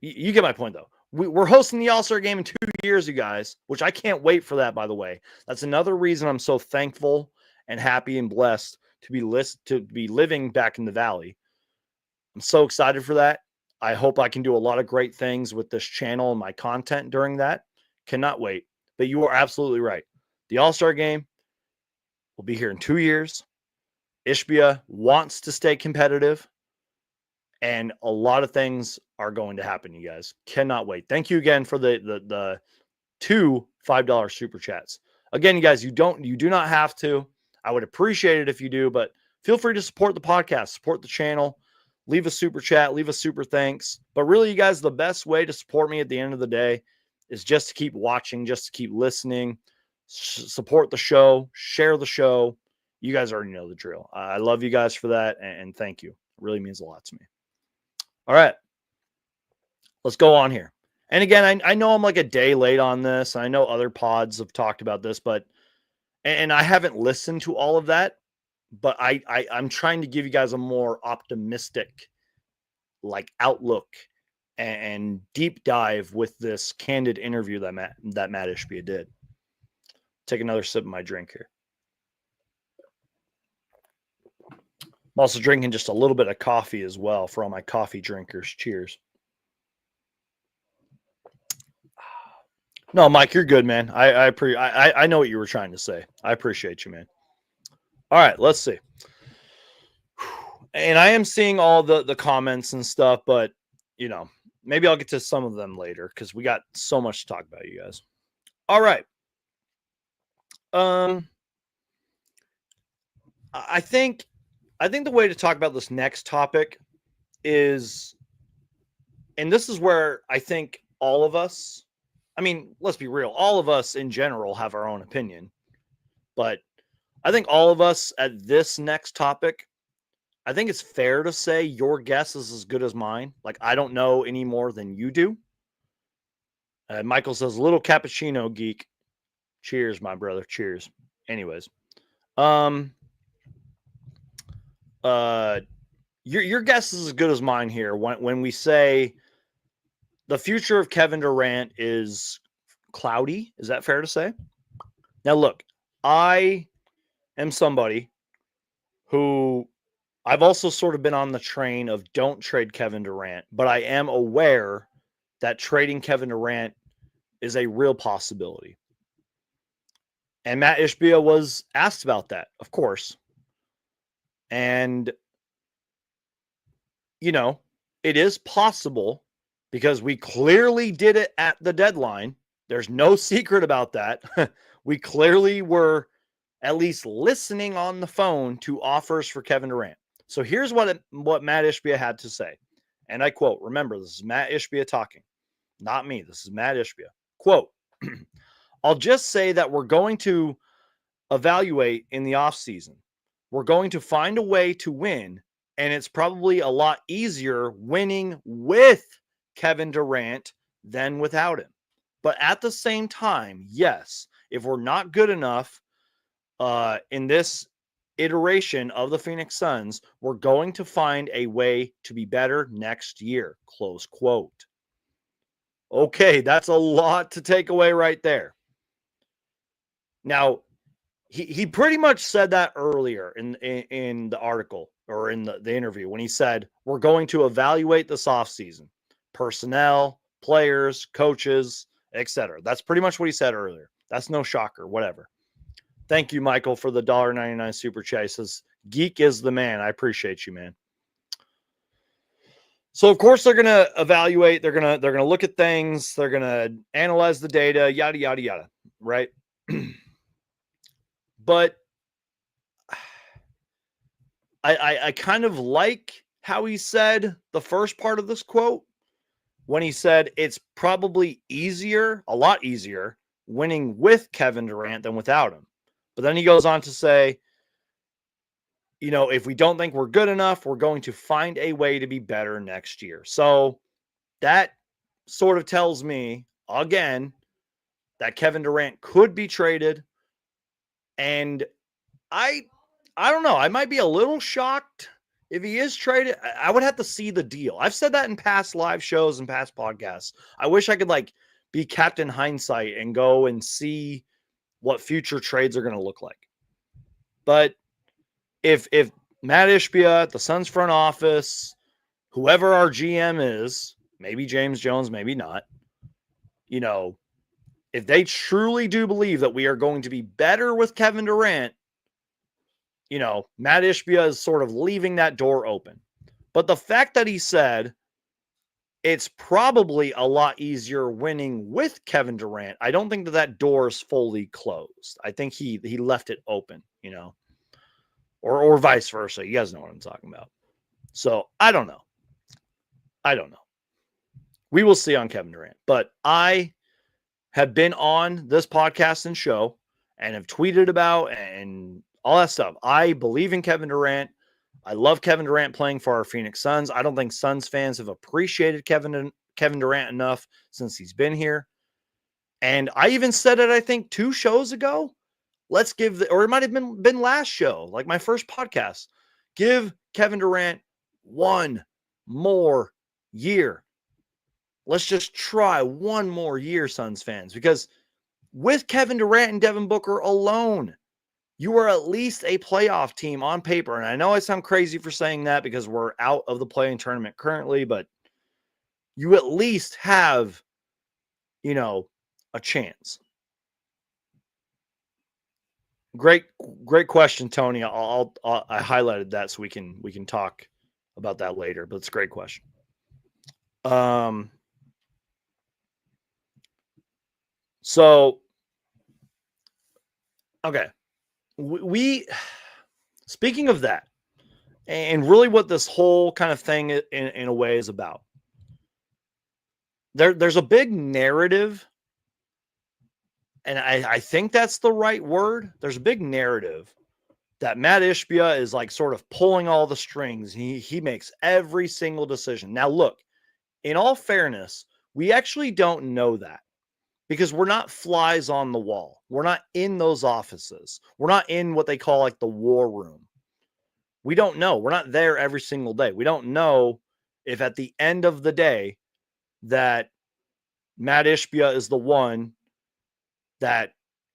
You get my point, though. We're hosting the All-Star game in 2 years, you guys, which I can't wait for that, by the way. That's another reason I'm so thankful and happy and blessed to be living back in the Valley. I'm so excited for that. I hope I can do a lot of great things with this channel and my content during that. Cannot wait. But you are absolutely right. The All-Star game will be here in 2 years. Ishbia wants to stay competitive, and a lot of things are going to happen, you guys. Cannot wait. Thank you again for the two $5 super chats. Again, you guys, you do not have to. I would appreciate it if you do, but feel free to support the podcast, support the channel, leave a super chat, leave a super thanks. But really, you guys, the best way to support me at the end of the day is just to keep watching, just to keep listening, support the show, share the show. You guys already know the drill. I love you guys for that, and thank you. It really means a lot to me. All right. Let's go on here. And again, I know I'm like a day late on this. I know other pods have talked about this, but and I haven't listened to all of that, but I'm trying to give you guys a more optimistic like outlook and deep dive with this candid interview that Mat Ishbia did. Take another sip of my drink here. I'm also drinking just a little bit of coffee as well for all my coffee drinkers. Cheers. No, Mike, you're good, man. I know what you were trying to say. I appreciate you, man. All right, let's see. And I am seeing all the comments and stuff, but you know, maybe I'll get to some of them later because we got so much to talk about, you guys. All right. I think the way to talk about this next topic is, and this is where I think all of us, I mean, let's be real, all of us in general have our own opinion, but I think all of us at this next topic, I think it's fair to say your guess is as good as mine. Like, I don't know any more than you do. Michael says, little cappuccino geek. Cheers, my brother. Cheers. Anyways. Your guess is as good as mine here when we say the future of Kevin Durant is cloudy. Is that fair to say? Now, look, I am somebody who I've also sort of been on the train of don't trade Kevin Durant, but I am aware that trading Kevin Durant is a real possibility. And Mat Ishbia was asked about that, of course. And, you know, it is possible because we clearly did it at the deadline. There's no secret about that. We clearly were at least listening on the phone to offers for Kevin Durant. So here's what Mat Ishbia had to say. And I quote, remember, this is Mat Ishbia talking, not me. This is Mat Ishbia. Quote, I'll just say that we're going to evaluate in the offseason. We're going to find a way to win, and it's probably a lot easier winning with Kevin Durant than without him. But at the same time, yes, if we're not good enough in this iteration of the Phoenix Suns, we're going to find a way to be better next year. Close quote. Okay, that's a lot to take away right there. Now, he pretty much said that earlier in the article or in the interview when he said, we're going to evaluate this offseason. Personnel, players, coaches, etc. That's pretty much what he said earlier. That's no shocker, whatever. Thank you, Michael, for the $1.99 super chat. He says, Geek is the man. I appreciate you, man. So, of course, they're going to evaluate. They're going to look at things. They're going to analyze the data, yada, yada, yada, right? But I kind of like how he said the first part of this quote when he said it's probably easier, a lot easier, winning with Kevin Durant than without him. But then he goes on to say, you know, if we don't think we're good enough, we're going to find a way to be better next year. So that sort of tells me, again, that Kevin Durant could be traded. And I don't know. I might be a little shocked if he is traded. I would have to see the deal. I've said that in past live shows and past podcasts. I wish I could be Captain Hindsight and go and see what future trades are going to look like. But if Mat Ishbia, the Suns front office, whoever our GM is, maybe James Jones, maybe not, you know, if they truly do believe that we are going to be better with Kevin Durant, you know, Mat Ishbia is sort of leaving that door open. But the fact that he said it's probably a lot easier winning with Kevin Durant, I don't think that door is fully closed. I think he left it open, you know, or vice versa. You guys know what I'm talking about. So I don't know. We will see on Kevin Durant. But I have been on this podcast and show and have tweeted about and all that stuff. I believe in Kevin Durant. I love Kevin Durant playing for our Phoenix Suns. I don't think Suns fans have appreciated Kevin Durant enough since he's been here. And I even said it, I think, 2 shows ago. Let's give or it might have been last show, like my first podcast. Give Kevin Durant 1 more year. Let's just try 1 more year, Suns fans, because with Kevin Durant and Devin Booker alone, you are at least a playoff team on paper. And I know I sound crazy for saying that because we're out of the play-in tournament currently, but you at least have, you know, a chance. Great question, Tony. I highlighted that so we can talk about that later, but it's a great question. So, okay, we speaking of that, and really what this whole kind of thing in a way is about. There's a big narrative, and I think that's the right word. There's a big narrative that Mat Ishbia is like sort of pulling all the strings. He makes every single decision. Now, look, in all fairness, we actually don't know that because we're not flies on the wall. We're not in those offices. We're not in what they call like the war room. We don't know. We're not there every single day. We don't know if at the end of the day that Mat Ishbia is the one that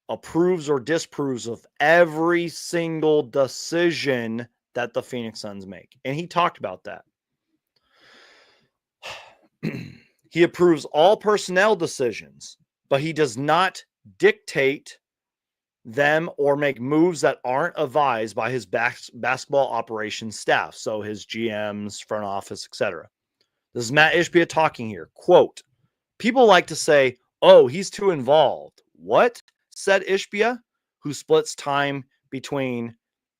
approves or disapproves of every single decision that the Phoenix Suns make. And he talked about that. He approves all personnel decisions, but he does not dictate them or make moves that aren't advised by his basketball operations staff. So his GMs, front office, etc. This is Mat Ishbia talking here. Quote, people like to say, oh, he's too involved. What? Said Ishbia, who splits time between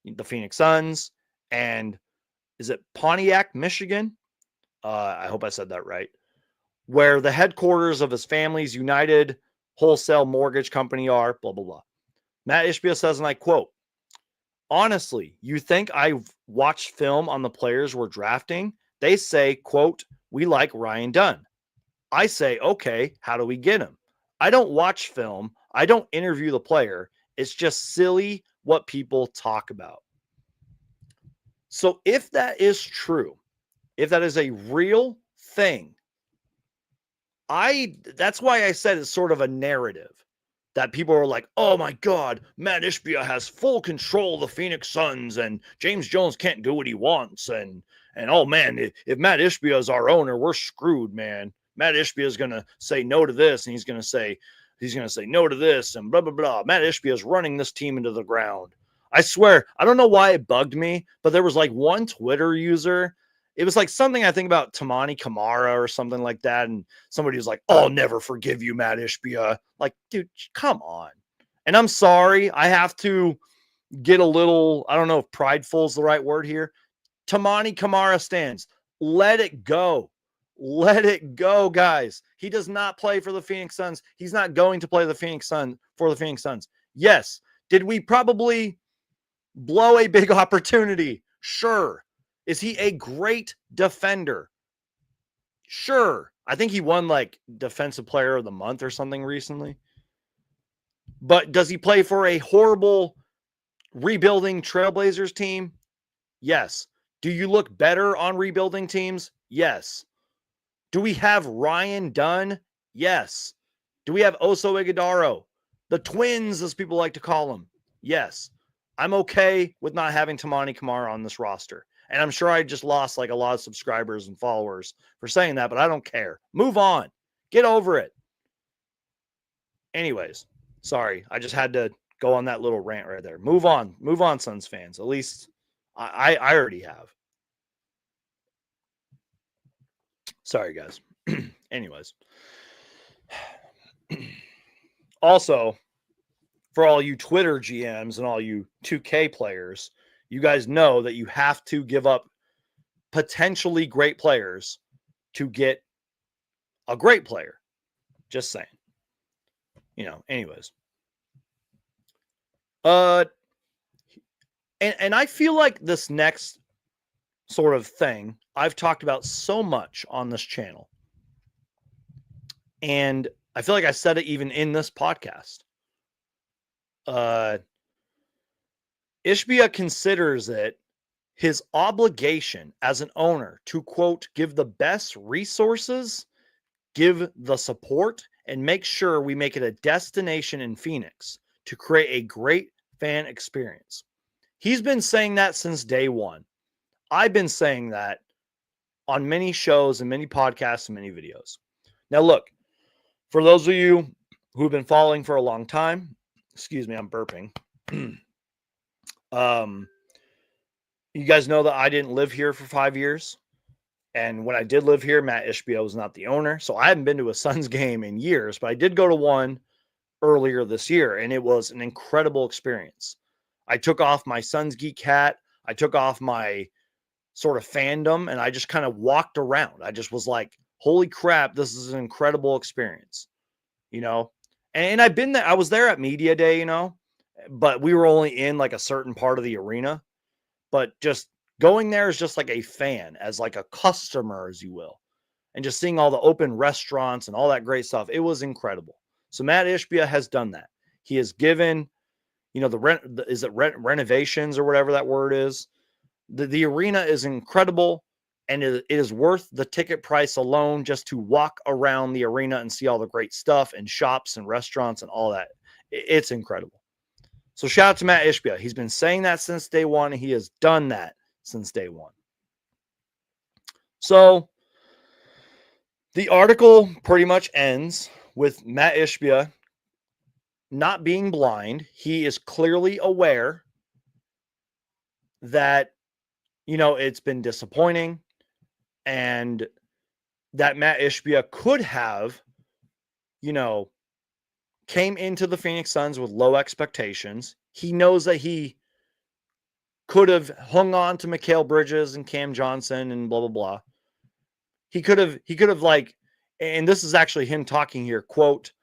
the Phoenix Suns and, is it Pontiac, Michigan? I hope I said that right. Where the headquarters of his family's United Wholesale Mortgage Company are, blah, blah, blah. Mat Ishbia says, and I quote, honestly, you think I've watched film on the players we're drafting? They say, quote, we like Ryan Dunn. I say, okay, how do we get him? I don't watch film. I don't interview the player. It's just silly what people talk about. So if that is true, if that is a real thing, that's why I said it's sort of a narrative that people are like, oh my God, Mat Ishbia has full control of the Phoenix Suns and James Jones can't do what he wants. And oh man, if Mat Ishbia is our owner, we're screwed, man. Mat Ishbia is going to say no to this, and he's going to say no to this, and blah, blah, blah. Mat Ishbia is running this team into the ground. I swear, I don't know why it bugged me, but there was like one Twitter user. It was like something I think about Tamani Kamara or something like that. And somebody was like, oh, I'll never forgive you, Mat Ishbia. Like, dude, come on. And I'm sorry. I have to get a little, I don't know if prideful is the right word here. Tamani Kamara stands. Let it go. Let it go, guys. He does not play for the Phoenix Suns. He's not going to play the Phoenix Suns for the Phoenix Suns. Yes. Did we probably blow a big opportunity? Sure. Is he a great defender? Sure. I think he won like Defensive Player of the Month or something recently. But does he play for a horrible rebuilding Trailblazers team? Yes. Do you look better on rebuilding teams? Yes. Do we have Ryan Dunn? Yes. Do we have Oso Ighodaro? The twins, as people like to call them? Yes. I'm okay with not having Tamani Kamara on this roster. And I'm sure I just lost like a lot of subscribers and followers for saying that, but I don't care. Move on. Get over it. Anyways, sorry. I just had to go on that little rant right there. Move on. Move on, Suns fans. At least I already have. Sorry, guys. Anyways. Also, for all you Twitter GMs and all you 2K players, you guys know that you have to give up potentially great players to get a great player. Just saying. Anyways. And I feel like this next sort of thing I've talked about so much on this channel. And I feel like I said it even in this podcast. Ishbia considers it his obligation as an owner to, quote, give the best resources, give the support, and make sure we make it a destination in Phoenix to create a great fan experience. He's been saying that since day one. I've been saying that on many shows and many podcasts and many videos. Now, look, for those of you who've been following for a long time, excuse me, I'm burping. You guys know that I didn't live here for 5 years. And when I did live here, Mat Ishbia was not the owner. So I haven't been to a Suns game in years, but I did go to one earlier this year, and it was an incredible experience. I took off my Suns Geek hat. I took off my sort of fandom, and I just kind of walked around. I just was like, holy crap, this is an incredible experience, you know? And I've been there. I was there at Media Day, you know, but we were only in like a certain part of the arena. But just going there as just like a fan, as like a customer, as you will, and just seeing all the open restaurants and all that great stuff, it was incredible. So Mat Ishbia has done that. He has given, you know, renovations or whatever that word is. The arena is incredible, and it is worth the ticket price alone just to walk around the arena and see all the great stuff and shops and restaurants and all that. It's incredible. So shout out to Mat Ishbia. He's been saying that since day one. He has done that since day one. So the article pretty much ends with Mat Ishbia not being blind. He is clearly aware that, you know, it's been disappointing and that Mat Ishbia could have, you know, came into the Phoenix Suns with low expectations. He knows that he could have hung on to Mikal Bridges and Cam Johnson and blah, blah, blah. He could have like, and this is actually him talking here, quote,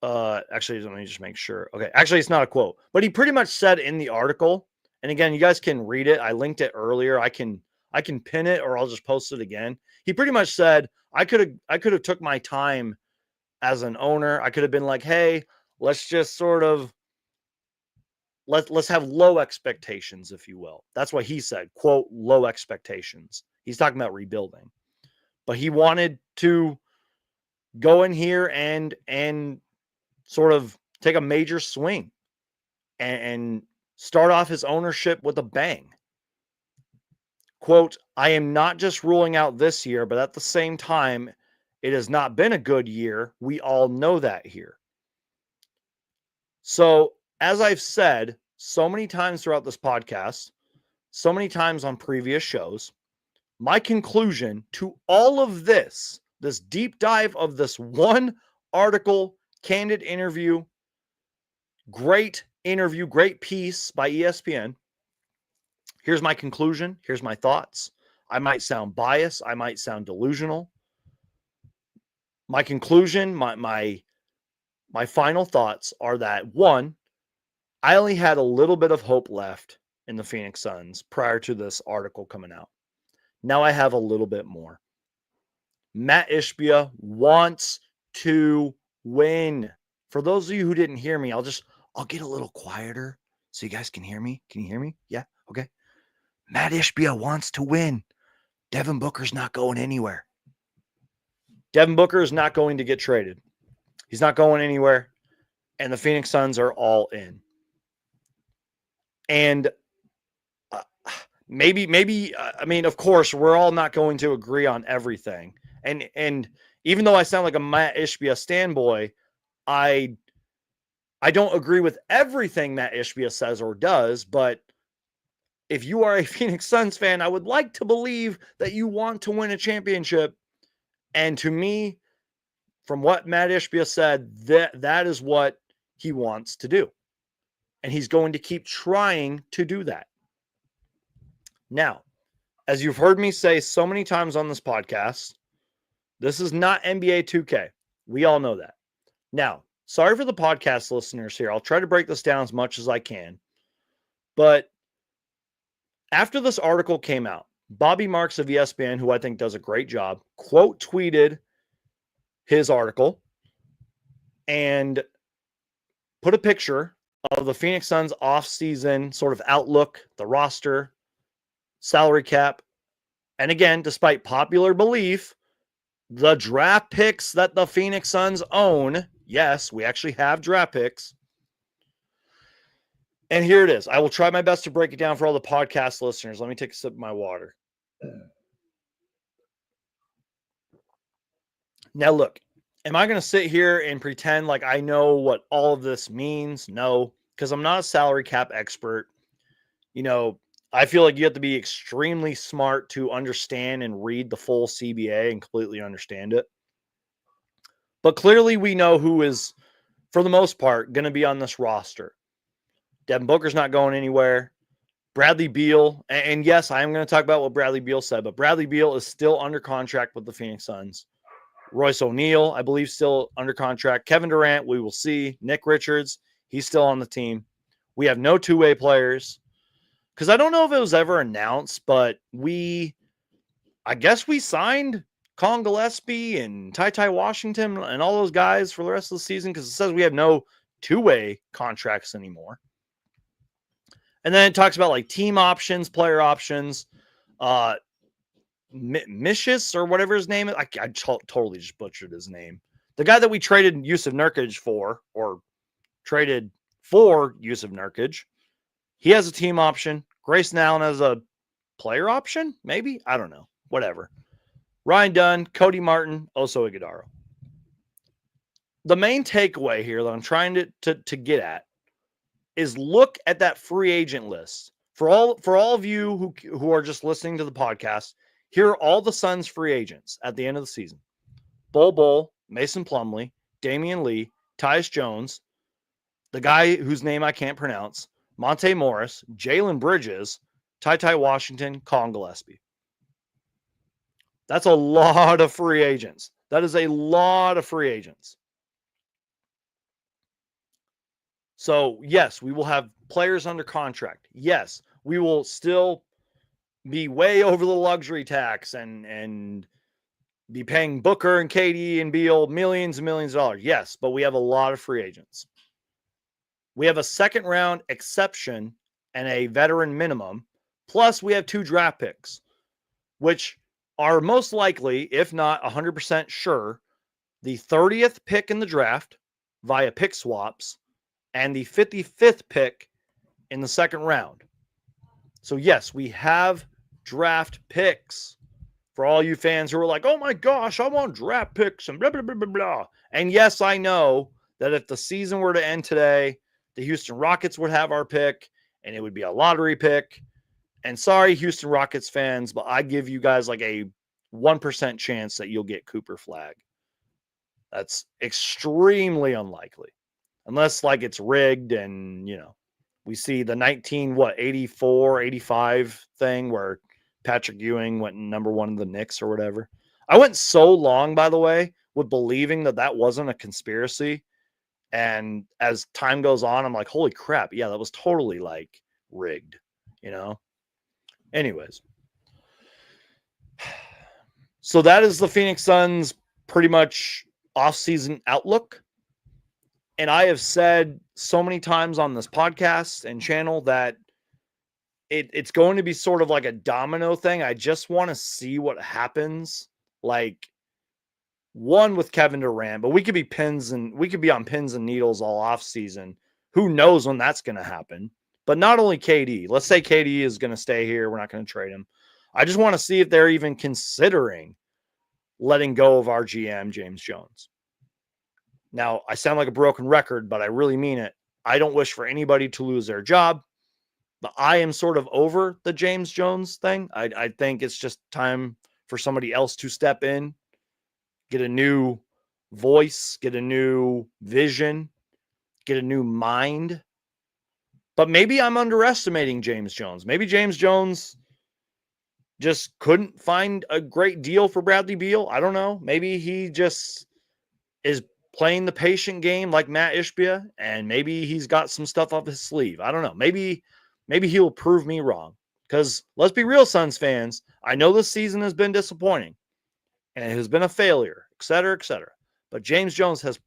actually, let me just make sure. Okay. Actually, it's not a quote, but he pretty much said in the article, and again, you guys can read it. I linked it earlier. I can pin it or I'll just post it again. He pretty much said, I could have took my time as an owner. I could have been like, hey, let's just sort of let's have low expectations, if you will. That's what he said, quote, low expectations. He's talking about rebuilding. But he wanted to go in here and sort of take a major swing and start off his ownership with a bang. Quote, I am not just ruling out this year, but at the same time, it has not been a good year. We all know that here. So, as I've said so many times throughout this podcast, so many times on previous shows, my conclusion to all of this deep dive of this one article, candid interview, great piece by ESPN. Here's my conclusion. Here's my thoughts. I might sound biased. I might sound delusional. My conclusion, my final thoughts are that, one, I only had a little bit of hope left in the Phoenix Suns prior to this article coming out. Now I have a little bit more. Mat Ishbia wants to win. For those of you who didn't hear me, I'll get a little quieter so you guys can hear me. Can you hear me? Yeah. Okay. Mat Ishbia wants to win. Devin Booker's not going anywhere. Devin Booker is not going to get traded. He's not going anywhere. And the Phoenix Suns are all in. And maybe, I mean, of course, we're all not going to agree on everything. And even though I sound like a Mat Ishbia standboy, I don't agree with everything Mat Ishbia says or does, but if you are a Phoenix Suns fan, I would like to believe that you want to win a championship. And to me, from what Mat Ishbia said, that is what he wants to do. And he's going to keep trying to do that. Now, as you've heard me say so many times on this podcast, this is not NBA 2K. We all know that. Now, sorry for the podcast listeners here. I'll try to break this down as much as I can. But after this article came out, Bobby Marks of ESPN, who I think does a great job, quote tweeted his article and put a picture of the Phoenix Suns off-season sort of outlook, the roster, salary cap. And again, despite popular belief, the draft picks that the Phoenix Suns own, yes, we actually have draft picks. And here it is. I will try my best to break it down for all the podcast listeners. Let me take a sip of my water. Now, look, am I going to sit here and pretend like I know what all of this means? No, because I'm not a salary cap expert. I feel like you have to be extremely smart to understand and read the full CBA and completely understand it. But clearly we know who is, for the most part, going to be on this roster. Devin Booker's not going anywhere. Bradley Beal, and yes, I am going to talk about what Bradley Beal said, but Bradley Beal is still under contract with the Phoenix Suns. Royce O'Neal, I believe, still under contract. Kevin Durant, we will see. Nick Richards, he's still on the team. We have no two-way players. Because I don't know if it was ever announced, but I guess we signed Colin Gillespie and Ty Washington and all those guys for the rest of the season because it says we have no two-way contracts anymore. And then it talks about like team options, player options, Mishis or whatever his name is. I totally just butchered his name. The guy that we traded Yusuf Nurkic for, or traded for Yusuf Nurkic, he has a team option. Grayson Allen has a player option, maybe? I don't know. Whatever. Ryan Dunn, Cody Martin, Oso Ighodaro. The main takeaway here that I'm trying to get at is look at that free agent list. For all of you who are just listening to the podcast, here are all the Suns free agents at the end of the season. Bol, Mason Plumlee, Damian Lee, Tyus Jones, the guy whose name I can't pronounce, Monte Morris, Jalen Bridges, Ty Washington, Colin Gillespie. That's a lot of free agents. That is a lot of free agents. So, yes, we will have players under contract. Yes, we will still be way over the luxury tax and be paying Booker and KD and Beal millions and millions of dollars. Yes, but we have a lot of free agents. We have a second round exception and a veteran minimum. Plus, we have 2 draft picks, which are most likely, if not 100% sure, the 30th pick in the draft via pick swaps and the 55th pick in the second round. So, yes, we have draft picks for all you fans who are like, oh my gosh, I want draft picks and blah, blah, blah, blah, blah. And yes, I know that if the season were to end today, the Houston Rockets would have our pick and it would be a lottery pick. And sorry, Houston Rockets fans, but I give you guys like a 1% chance that you'll get Cooper Flag. That's extremely unlikely. Unless like it's rigged and, we see the 84, 85 thing where Patrick Ewing went number 1 in the Knicks or whatever. I went so long, by the way, with believing that wasn't a conspiracy. And as time goes on, I'm like, holy crap. Yeah, that was totally like rigged, Anyways. So that is the Phoenix Suns pretty much off-season outlook. And I have said so many times on this podcast and channel that it's going to be sort of like a domino thing. I just want to see what happens. Like, one with Kevin Durant, but we could be on pins and needles all off season. Who knows when that's going to happen? But not only KD. Let's say KD is going to stay here. We're not going to trade him. I just want to see if they're even considering letting go of our GM, James Jones. Now, I sound like a broken record, but I really mean it. I don't wish for anybody to lose their job, but I am sort of over the James Jones thing. I think it's just time for somebody else to step in, get a new voice, get a new vision, get a new mind. But maybe I'm underestimating James Jones. Maybe James Jones just couldn't find a great deal for Bradley Beal. I don't know. Maybe he just is playing the patient game like Mat Ishbia, and maybe he's got some stuff up his sleeve. I don't know. Maybe he'll prove me wrong. Because let's be real, Suns fans. I know this season has been disappointing, and it has been a failure, et cetera, et cetera. But James Jones has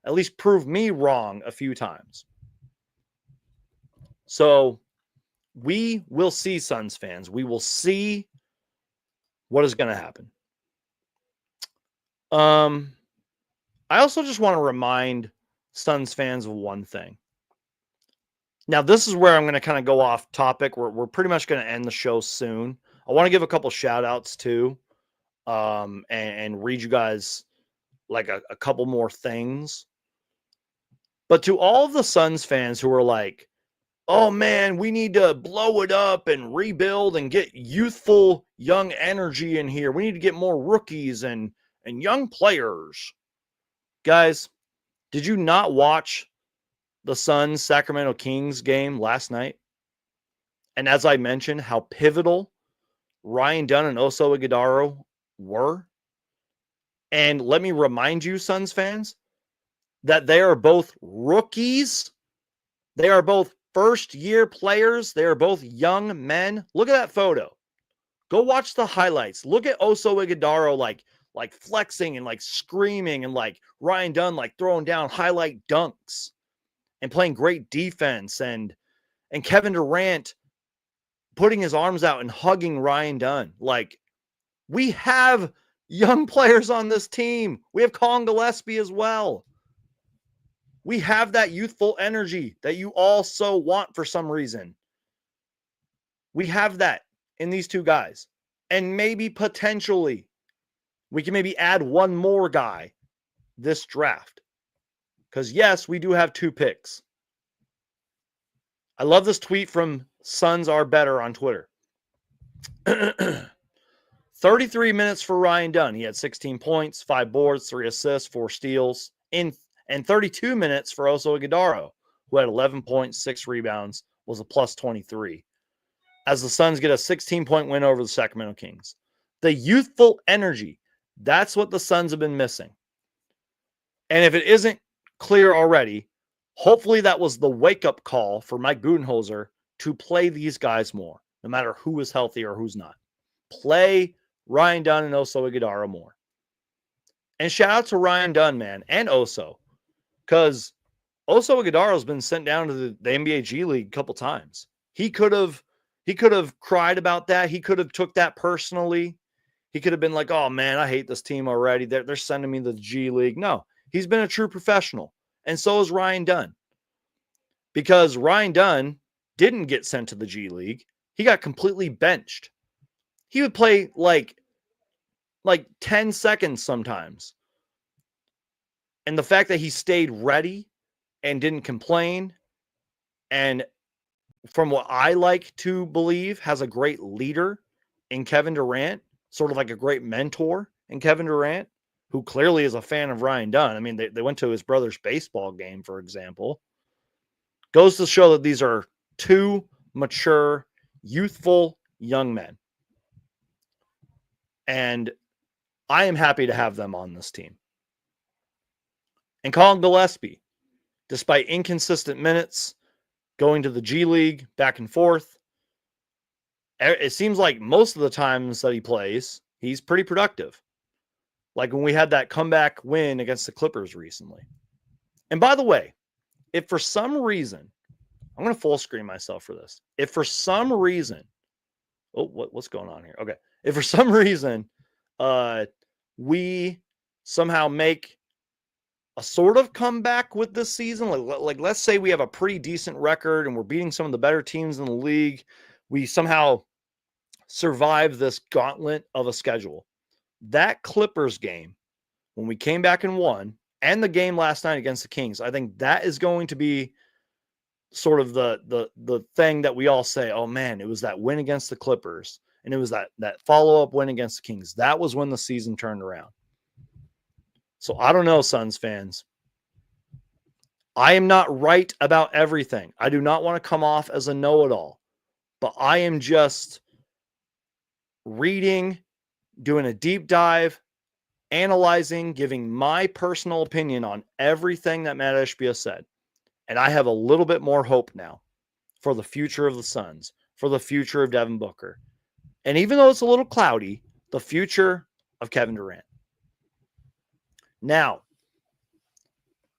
at least proved me wrong a few times. So we will see, Suns fans. We will see what is going to happen. I also just want to remind Suns fans of one thing. Now, this is where I'm going to kind of go off topic. We're pretty much going to end the show soon. I want to give a couple shout outs too, and read you guys like a couple more things. But to all of the Suns fans who are like, oh man, we need to blow it up and rebuild and get youthful young energy in here. We need to get more rookies and young players. Guys, did you not watch the Suns Sacramento Kings game last night? And as I mentioned, how pivotal Ryan Dunn and Oso Ighodaro were. And let me remind you, Suns fans, that they are both rookies. They are both first-year players. They are both young men. Look at that photo. Go watch the highlights. Look at Oso Ighodaro like flexing and like screaming, and like Ryan Dunn like throwing down highlight dunks and playing great defense, and Kevin Durant putting his arms out and hugging Ryan Dunn. Like, we have young players on this team. We have Colin Gillespie as well. We have that youthful energy that you all so want for some reason. We have that in these two guys. And maybe potentially we can maybe add one more guy this draft. Because yes, we do have 2 picks. I love this tweet from Suns Are Better on Twitter. 33 minutes for Ryan Dunn. He had 16 points, 5 boards, 3 assists, 4 steals. And 32 minutes for Oso Ighodaro, who had 11 points, 6 rebounds, was a plus 23. As the Suns get a 16-point win over the Sacramento Kings. The youthful energy, that's what the Suns have been missing. And if it isn't clear already, hopefully that was the wake-up call for Mike Budenholzer to play these guys more, no matter who is healthy or who's not. Play Ryan Dunn and Oso Ighodaro more. And shout out to Ryan Dunn, man, and Oso, because Oso Ighodaro has been sent down to the NBA G League a couple times. He could have cried about that. He could have took that personally. He could have been like, oh man, I hate this team already. They're sending me to the G League. No, he's been a true professional. And so is Ryan Dunn. Because Ryan Dunn didn't get sent to the G League. He got completely benched. He would play like 10 seconds sometimes. And the fact that he stayed ready and didn't complain, and from what I like to believe, has a great leader in Kevin Durant, sort of like a great mentor in Kevin Durant, who clearly is a fan of Ryan Dunn. I mean, they went to his brother's baseball game, for example. Goes to show that these are 2 mature, youthful young men. And I am happy to have them on this team. And Colin Gillespie, despite inconsistent minutes, going to the G League, back and forth, it seems like most of the times that he plays, he's pretty productive. Like when we had that comeback win against the Clippers recently. And by the way, if for some reason, I'm going to full screen myself for this. If for some reason, what's going on here? Okay. If for some reason we somehow make a sort of comeback with this season, like let's say we have a pretty decent record and we're beating some of the better teams in the league, we somehow survive this gauntlet of a schedule. That Clippers game, when we came back and won, and the game last night against the Kings, I think that is going to be sort of the thing that we all say, oh man, it was that win against the Clippers, and it was that follow-up win against the Kings. That was when the season turned around. So I don't know, Suns fans. I am not right about everything. I do not want to come off as a know-it-all, but I am just reading, doing a deep dive, analyzing, giving my personal opinion on everything that Mat Ishbia said. And I have a little bit more hope now for the future of the Suns, for the future of Devin Booker. And even though it's a little cloudy, the future of Kevin Durant. Now,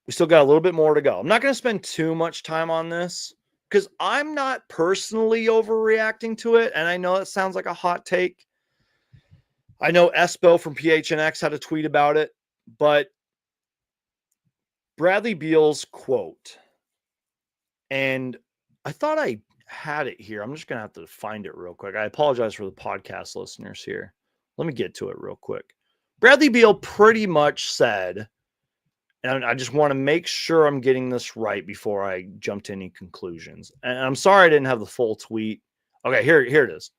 we still got a little bit more to go. I'm not going to spend too much time on this because I'm not personally overreacting to it. And I know it sounds like a hot take. I know Espo from PHNX had a tweet about it, but Bradley Beal's quote, and I thought I had it here. I'm just going to have to find it real quick. I apologize for the podcast listeners here. Let me get to it real quick. Bradley Beal pretty much said And I just want to make sure I'm getting this right before I jump to any conclusions. And I'm sorry I didn't have the full tweet. Okay, here it is.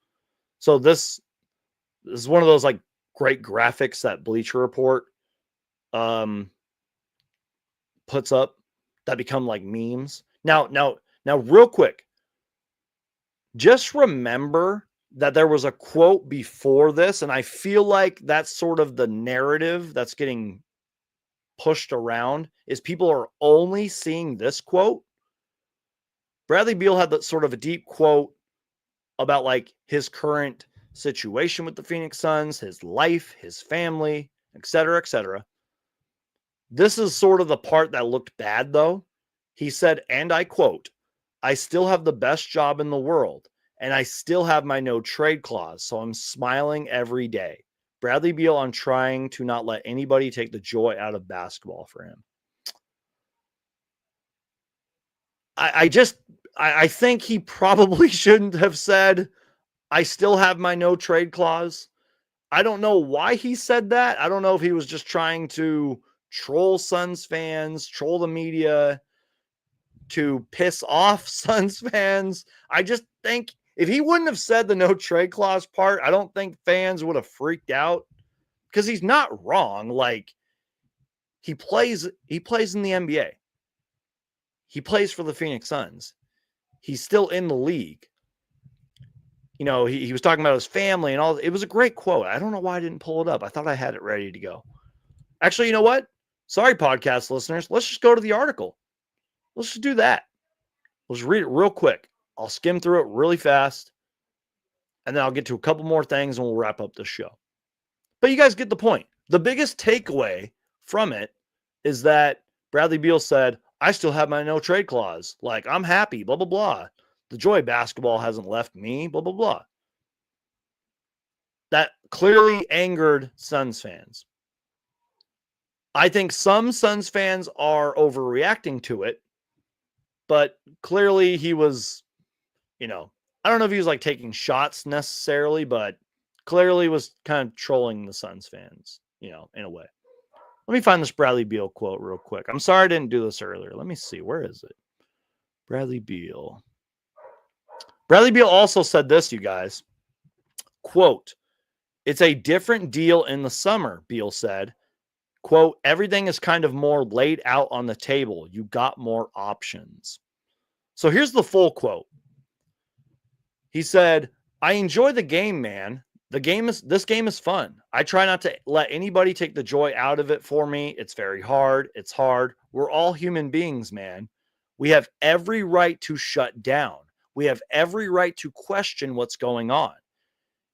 So this is one of those like great graphics that Bleacher Report puts up that become like memes. Now, real quick, just remember that there was a quote before this, and I feel like that's sort of the narrative that's getting pushed around is people are only seeing this quote. Bradley Beal had that sort of a deep quote about like his current situation with the Phoenix Suns, his life, his family, etc., etc. This is sort of the part that looked bad, though. He said, and I quote, "I still have the best job in the world, and I still have my no trade clause, so I'm smiling every day." Bradley Beal on trying to not let anybody take the joy out of basketball for him. I think he probably shouldn't have said, "I still have my no trade clause." I don't know why he said that. I don't know if he was just trying to troll Suns fans, troll the media, to piss off Suns fans. I just think if he wouldn't have said the no trade clause part, I don't think fans would have freaked out because he's not wrong. Like he plays in the NBA. He plays for the Phoenix Suns. He's still in the league. You know, he was talking about his family and all. It was a great quote. I don't know why I didn't pull it up. I thought I had it ready to go. Actually, you know what? Sorry, podcast listeners. Let's just go to the article. Let's just do that. Let's read it real quick. I'll skim through it really fast. And then I'll get to a couple more things and we'll wrap up the show. But you guys get the point. The biggest takeaway from it is that Bradley Beal said, "I still have my no trade clause. Like, I'm happy, blah, blah, blah. The joy of basketball hasn't left me, blah, blah, blah." That clearly angered Suns fans. I think some Suns fans are overreacting to it, but clearly he was, I don't know if he was like taking shots necessarily, but clearly was kind of trolling the Suns fans, in a way. Let me find this Bradley Beal quote real quick. I'm sorry I didn't do this earlier. Let me see. Where is it? Bradley Beal. Bradley Beal also said this, you guys. Quote, "It's a different deal in the summer," Beal said. Quote, "Everything is kind of more laid out on the table. You got more options." So here's the full quote. He said, "I enjoy the game, man. This game is fun. I try not to let anybody take the joy out of it for me. It's very hard. It's hard. We're all human beings, man. We have every right to shut down. We have every right to question what's going on.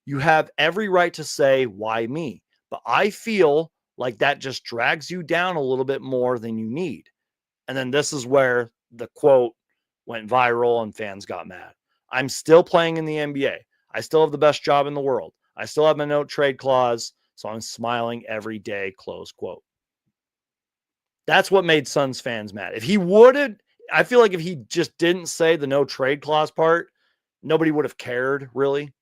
You have every right to say, why me? But I feel like that just drags you down a little bit more than you need." And then this is where the quote went viral and fans got mad. "I'm still playing in the NBA. I still have the best job in the world. I still have my no trade clause, so I'm smiling every day," close quote. That's what made Suns fans mad. If he would have, I feel like if he just didn't say the no trade clause part, nobody would have cared, really.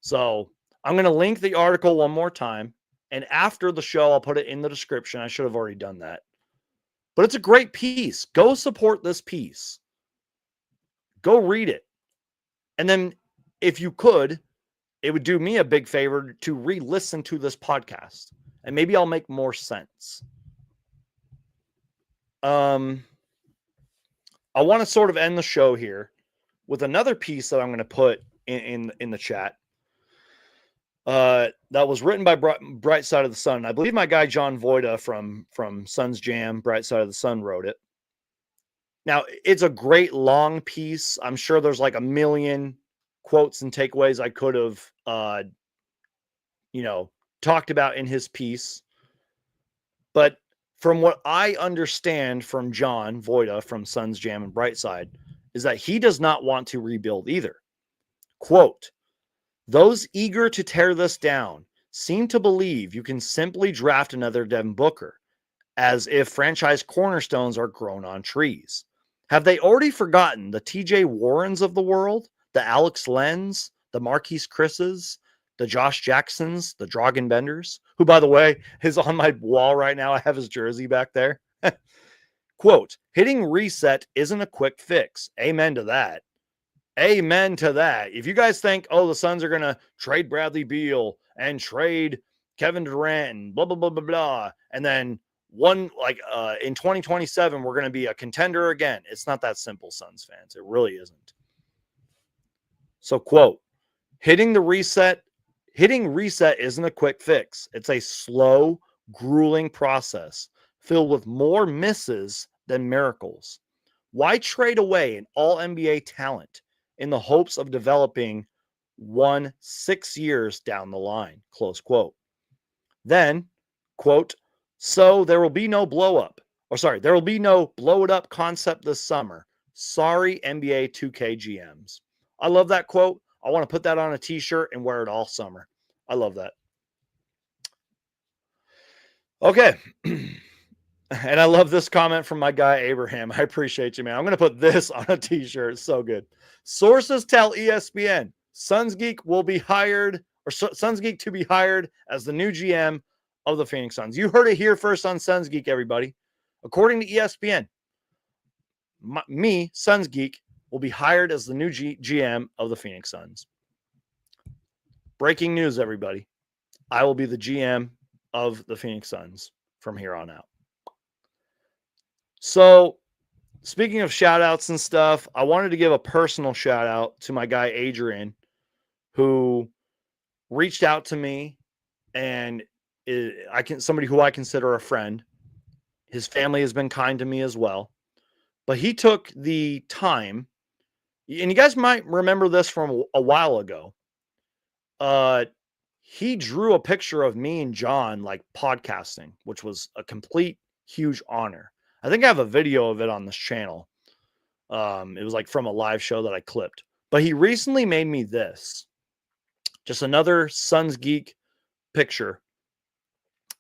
So I'm going to link the article one more time. And after the show, I'll put it in the description. I should have already done that. But it's a great piece. Go support this piece. Go read it. And then if you could, it would do me a big favor to re-listen to this podcast. And maybe I'll make more sense. I want to sort of end the show here with another piece that I'm going to put in the chat. That was written by Bright Side of the Sun. I believe my guy John Voida from Suns Jam, Bright Side of the Sun, wrote it. Now, it's a great long piece. I'm sure there's like a million quotes and takeaways I could have, talked about in his piece. But from what I understand from John Voida from Suns Jam and Brightside is that he does not want to rebuild either. Quote, "Those eager to tear this down seem to believe you can simply draft another Devin Booker, as if franchise cornerstones are grown on trees. Have they already forgotten the TJ Warrens of the world, the Alex Lenz, the Marquise Chris's, the Josh Jacksons, the Dragon Benders, who, by the way, is on my wall right now. I have his jersey back there. Quote, hitting reset isn't a quick fix. Amen to that. Amen to that. If you guys think, oh, the Suns are going to trade Bradley Beal and trade Kevin Durant and blah, blah, blah, blah, blah, and then in 2027, we're going to be a contender again. It's not that simple, Suns fans. It really isn't. So, quote, hitting reset isn't a quick fix. It's a slow, grueling process filled with more misses than miracles. Why trade away an all-NBA talent in the hopes of developing one 6 years down the line? Close quote. Then, quote, so there will be no there will be no blow it up concept this summer. Sorry, NBA 2K GMs. I love that quote. I want to put that on a t-shirt and wear it all summer. I love that. Okay. And I love this comment from my guy, Abraham. I appreciate you, man. I'm going to put this on a t-shirt. It's so good. Sources tell ESPN Suns Geek will be hired, or Suns Geek to be hired as the new GM of the Phoenix Suns. You heard it here first on Suns Geek, everybody. According to ESPN, Suns Geek, will be hired as the new GM of the Phoenix Suns. Breaking news, everybody. I will be the GM of the Phoenix Suns from here on out. So, speaking of shout outs and stuff, I wanted to give a personal shout out to my guy Adrian, who reached out to me, and somebody who I consider a friend. His family has been kind to me as well, but he took the time, and you guys might remember this from a while ago. He drew a picture of me and John like podcasting, which was a complete huge honor. I think I have a video of it on this channel. It was like from a live show that I clipped. But he recently made me this. Just another Suns Geek picture.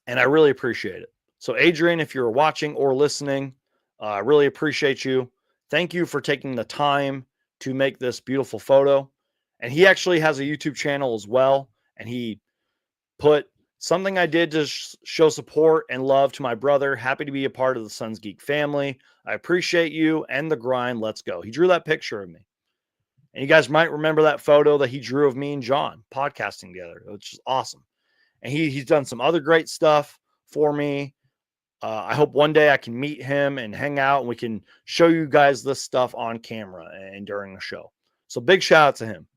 And I really appreciate it. So Adrian, if you're watching or listening, I really appreciate you. Thank you for taking the time to make this beautiful photo. And he actually has a YouTube channel as well. And he put something I did to show support and love to my brother. Happy to be a part of the Suns Geek family. I appreciate you and the grind. Let's go. He drew that picture of me. And you guys might remember that photo that he drew of me and John podcasting together, which is awesome. And he's done some other great stuff for me. I hope one day I can meet him and hang out and we can show you guys this stuff on camera and during the show. So big shout out to him.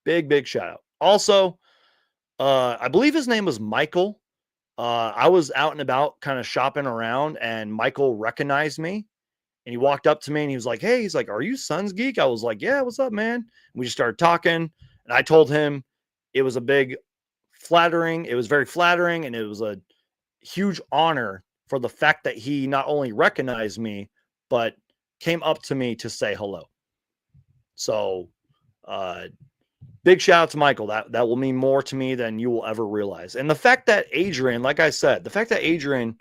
Big shout out. Also, I believe his name was Michael. I was out and about kind of shopping around, and Michael recognized me, and he walked up to me and he was like, hey, he's like, are you Suns Geek? I was like, yeah, what's up, man? And we just started talking, and I told him it was very flattering, and it was a huge honor for the fact that he not only recognized me, but came up to me to say hello. So, big shout out to Michael. That will mean more to me than you will ever realize. And the fact that Adrian, like I said, the fact that Adrian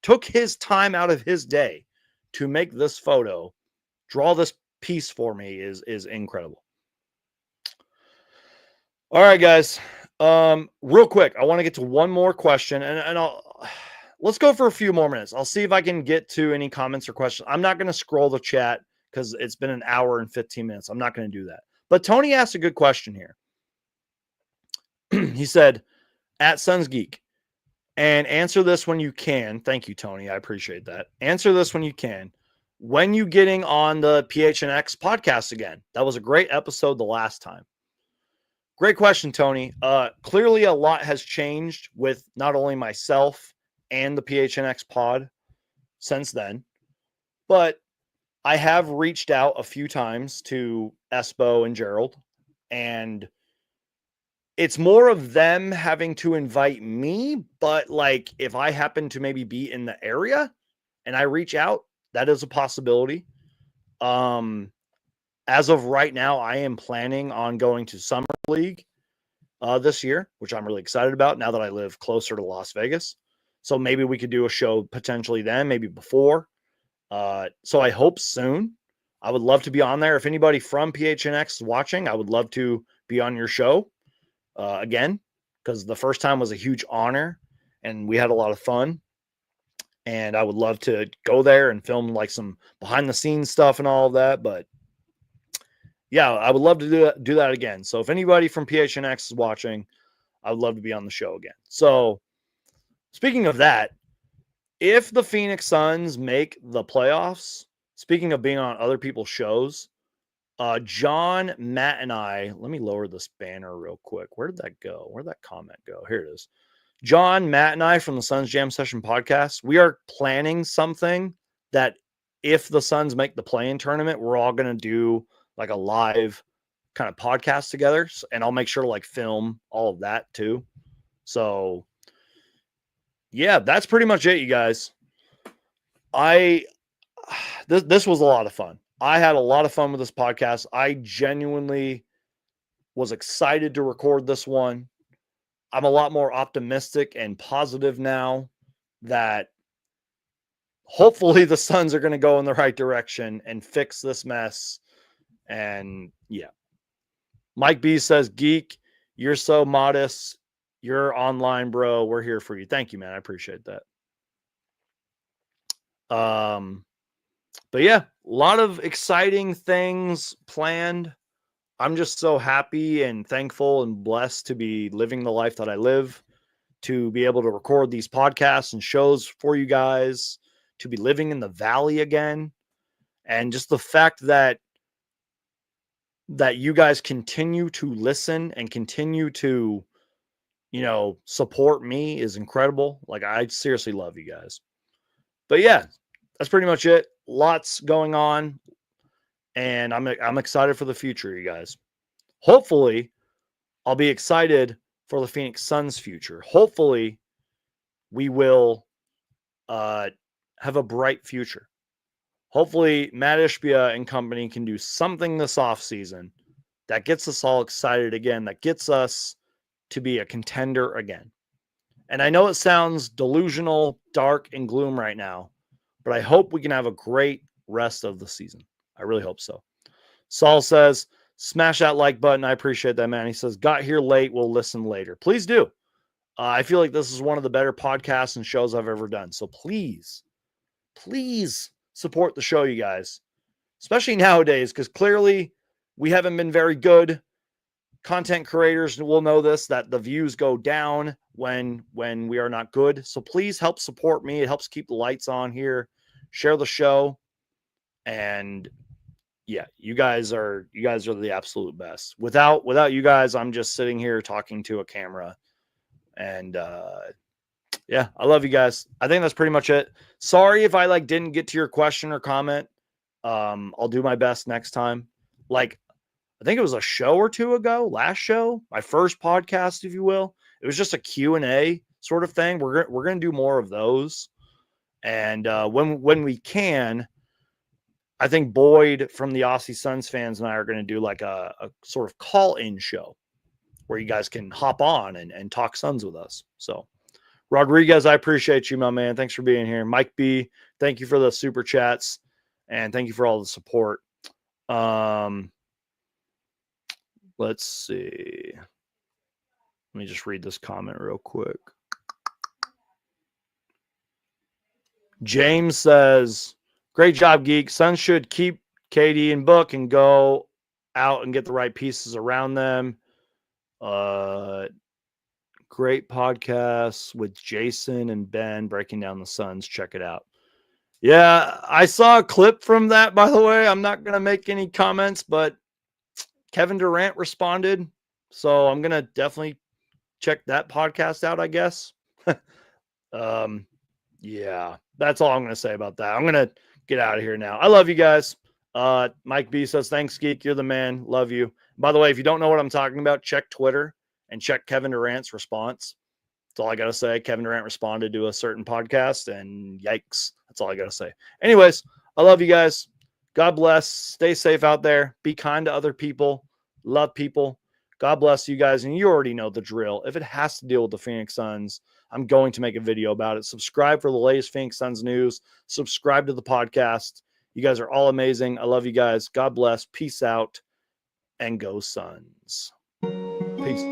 took his time out of his day to make this photo, draw this piece for me is incredible. All right, guys. Real quick, I want to get to one more question, and let's go for a few more minutes. I'll see if I can get to any comments or questions. I'm not going to scroll the chat because it's been an hour and 15 minutes. I'm not going to do that. But Tony asked a good question here. He said, at Suns Geek, and answer this when you can. Thank you, Tony. I appreciate that. Answer this when you can. When you getting on the PHNX podcast again? That was a great episode the last time. Great question, Tony. Clearly a lot has changed with not only myself and the PHNX pod since then, but I have reached out a few times to Espo and Gerald, and it's more of them having to invite me. But like, if I happen to maybe be in the area and I reach out, that is a possibility. As of right now, I am planning on going to Summer League this year, which I'm really excited about now that I live closer to Las Vegas. So maybe we could do a show potentially then, maybe before. So I hope soon. I would love to be on there. If anybody from PHNX is watching, I would love to be on your show. again, because the first time was a huge honor and we had a lot of fun. And I would love to go there and film like some behind the scenes stuff and all of that. But yeah, I would love to do that again. So if anybody from PHNX is watching, I would love to be on the show again. So speaking of that, if the Phoenix Suns make the playoffs, speaking of being on other people's shows, John, Matt, and I, let me lower this banner real quick. Where did that go? Where did that comment go? Here it is. John, Matt, and I from the Suns Jam Session podcast, we are planning something that if the Suns make the play-in tournament, we're all going to do like a live kind of podcast together. And I'll make sure to like film all of that too. So yeah, that's pretty much it, you guys. This was a lot of fun. I had a lot of fun with this podcast. I genuinely was excited to record this one. I'm a lot more optimistic and positive now that hopefully the Suns are going to go in the right direction and fix this mess. And yeah. Mike B says, Geek, you're so modest. You're online, bro. We're here for you. Thank you, man. I appreciate that. But yeah, a lot of exciting things planned. I'm just so happy and thankful and blessed to be living the life that I live, to be able to record these podcasts and shows for you guys, to be living in the Valley again. And just the fact that you guys continue to listen and continue to, support me is incredible. Like, I seriously love you guys. But yeah, that's pretty much it. Lots going on. And I'm excited for the future, you guys. Hopefully, I'll be excited for the Phoenix Suns' future. Hopefully, we will have a bright future. Hopefully, Mat Ishbia and company can do something this offseason that gets us all excited again, that gets us to be a contender again. And I know it sounds delusional, dark, and gloom right now, but I hope we can have a great rest of the season. I really hope so. Saul says, smash that like button. I appreciate that, man. He says, got here late. We'll listen later. Please do. I feel like this is one of the better podcasts and shows I've ever done. So please support the show, you guys, especially nowadays, because clearly we haven't been very good. Content creators will know this, that the views go down when we are not good. So please help support me. It helps keep the lights on here. Share the show. And yeah, you guys are the absolute best. Without you guys, I'm just sitting here talking to a camera. And yeah, I love you guys. I think that's pretty much it. Sorry if I didn't get to your question or comment. I'll do my best next time. I think it was a show or two ago, last show, my first podcast, if you will. It was just a Q&A sort of thing. We're going to do more of those. And when we can, I think Boyd from the Aussie Suns fans and I are going to do like a sort of call-in show where you guys can hop on and talk Suns with us. So, Rodriguez, I appreciate you, my man. Thanks for being here. Mike B, thank you for the super chats, and thank you for all the support. Let's see. Let me just read this comment real quick. James says, great job, Geek. Suns should keep KD and Book and go out and get the right pieces around them. Great podcasts with Jason and Ben breaking down the Suns. Check it out. Yeah, I saw a clip from that, by the way. I'm not going to make any comments, but Kevin Durant responded. So I'm going to definitely check that podcast out, I guess. Yeah, that's all I'm going to say about that. I'm going to get out of here now. I love you guys. Mike B says, thanks, Geek. You're the man. Love you. By the way, if you don't know what I'm talking about, check Twitter and check Kevin Durant's response. That's all I got to say. Kevin Durant responded to a certain podcast, and yikes. That's all I got to say. Anyways, I love you guys. God bless. Stay safe out there. Be kind to other people. Love people. God bless you guys. And you already know the drill. If it has to deal with the Phoenix Suns, I'm going to make a video about it. Subscribe for the latest Phoenix Suns news. Subscribe to the podcast. You guys are all amazing. I love you guys. God bless. Peace out. And go Suns. Peace.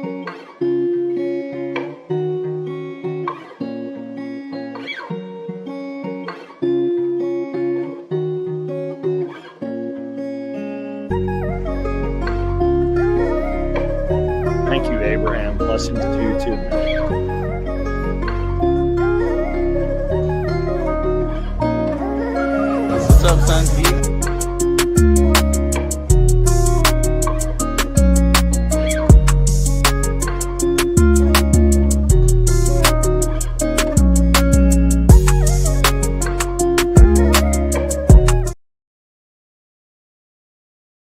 Thank you, Abraham. Blessings to you too, man.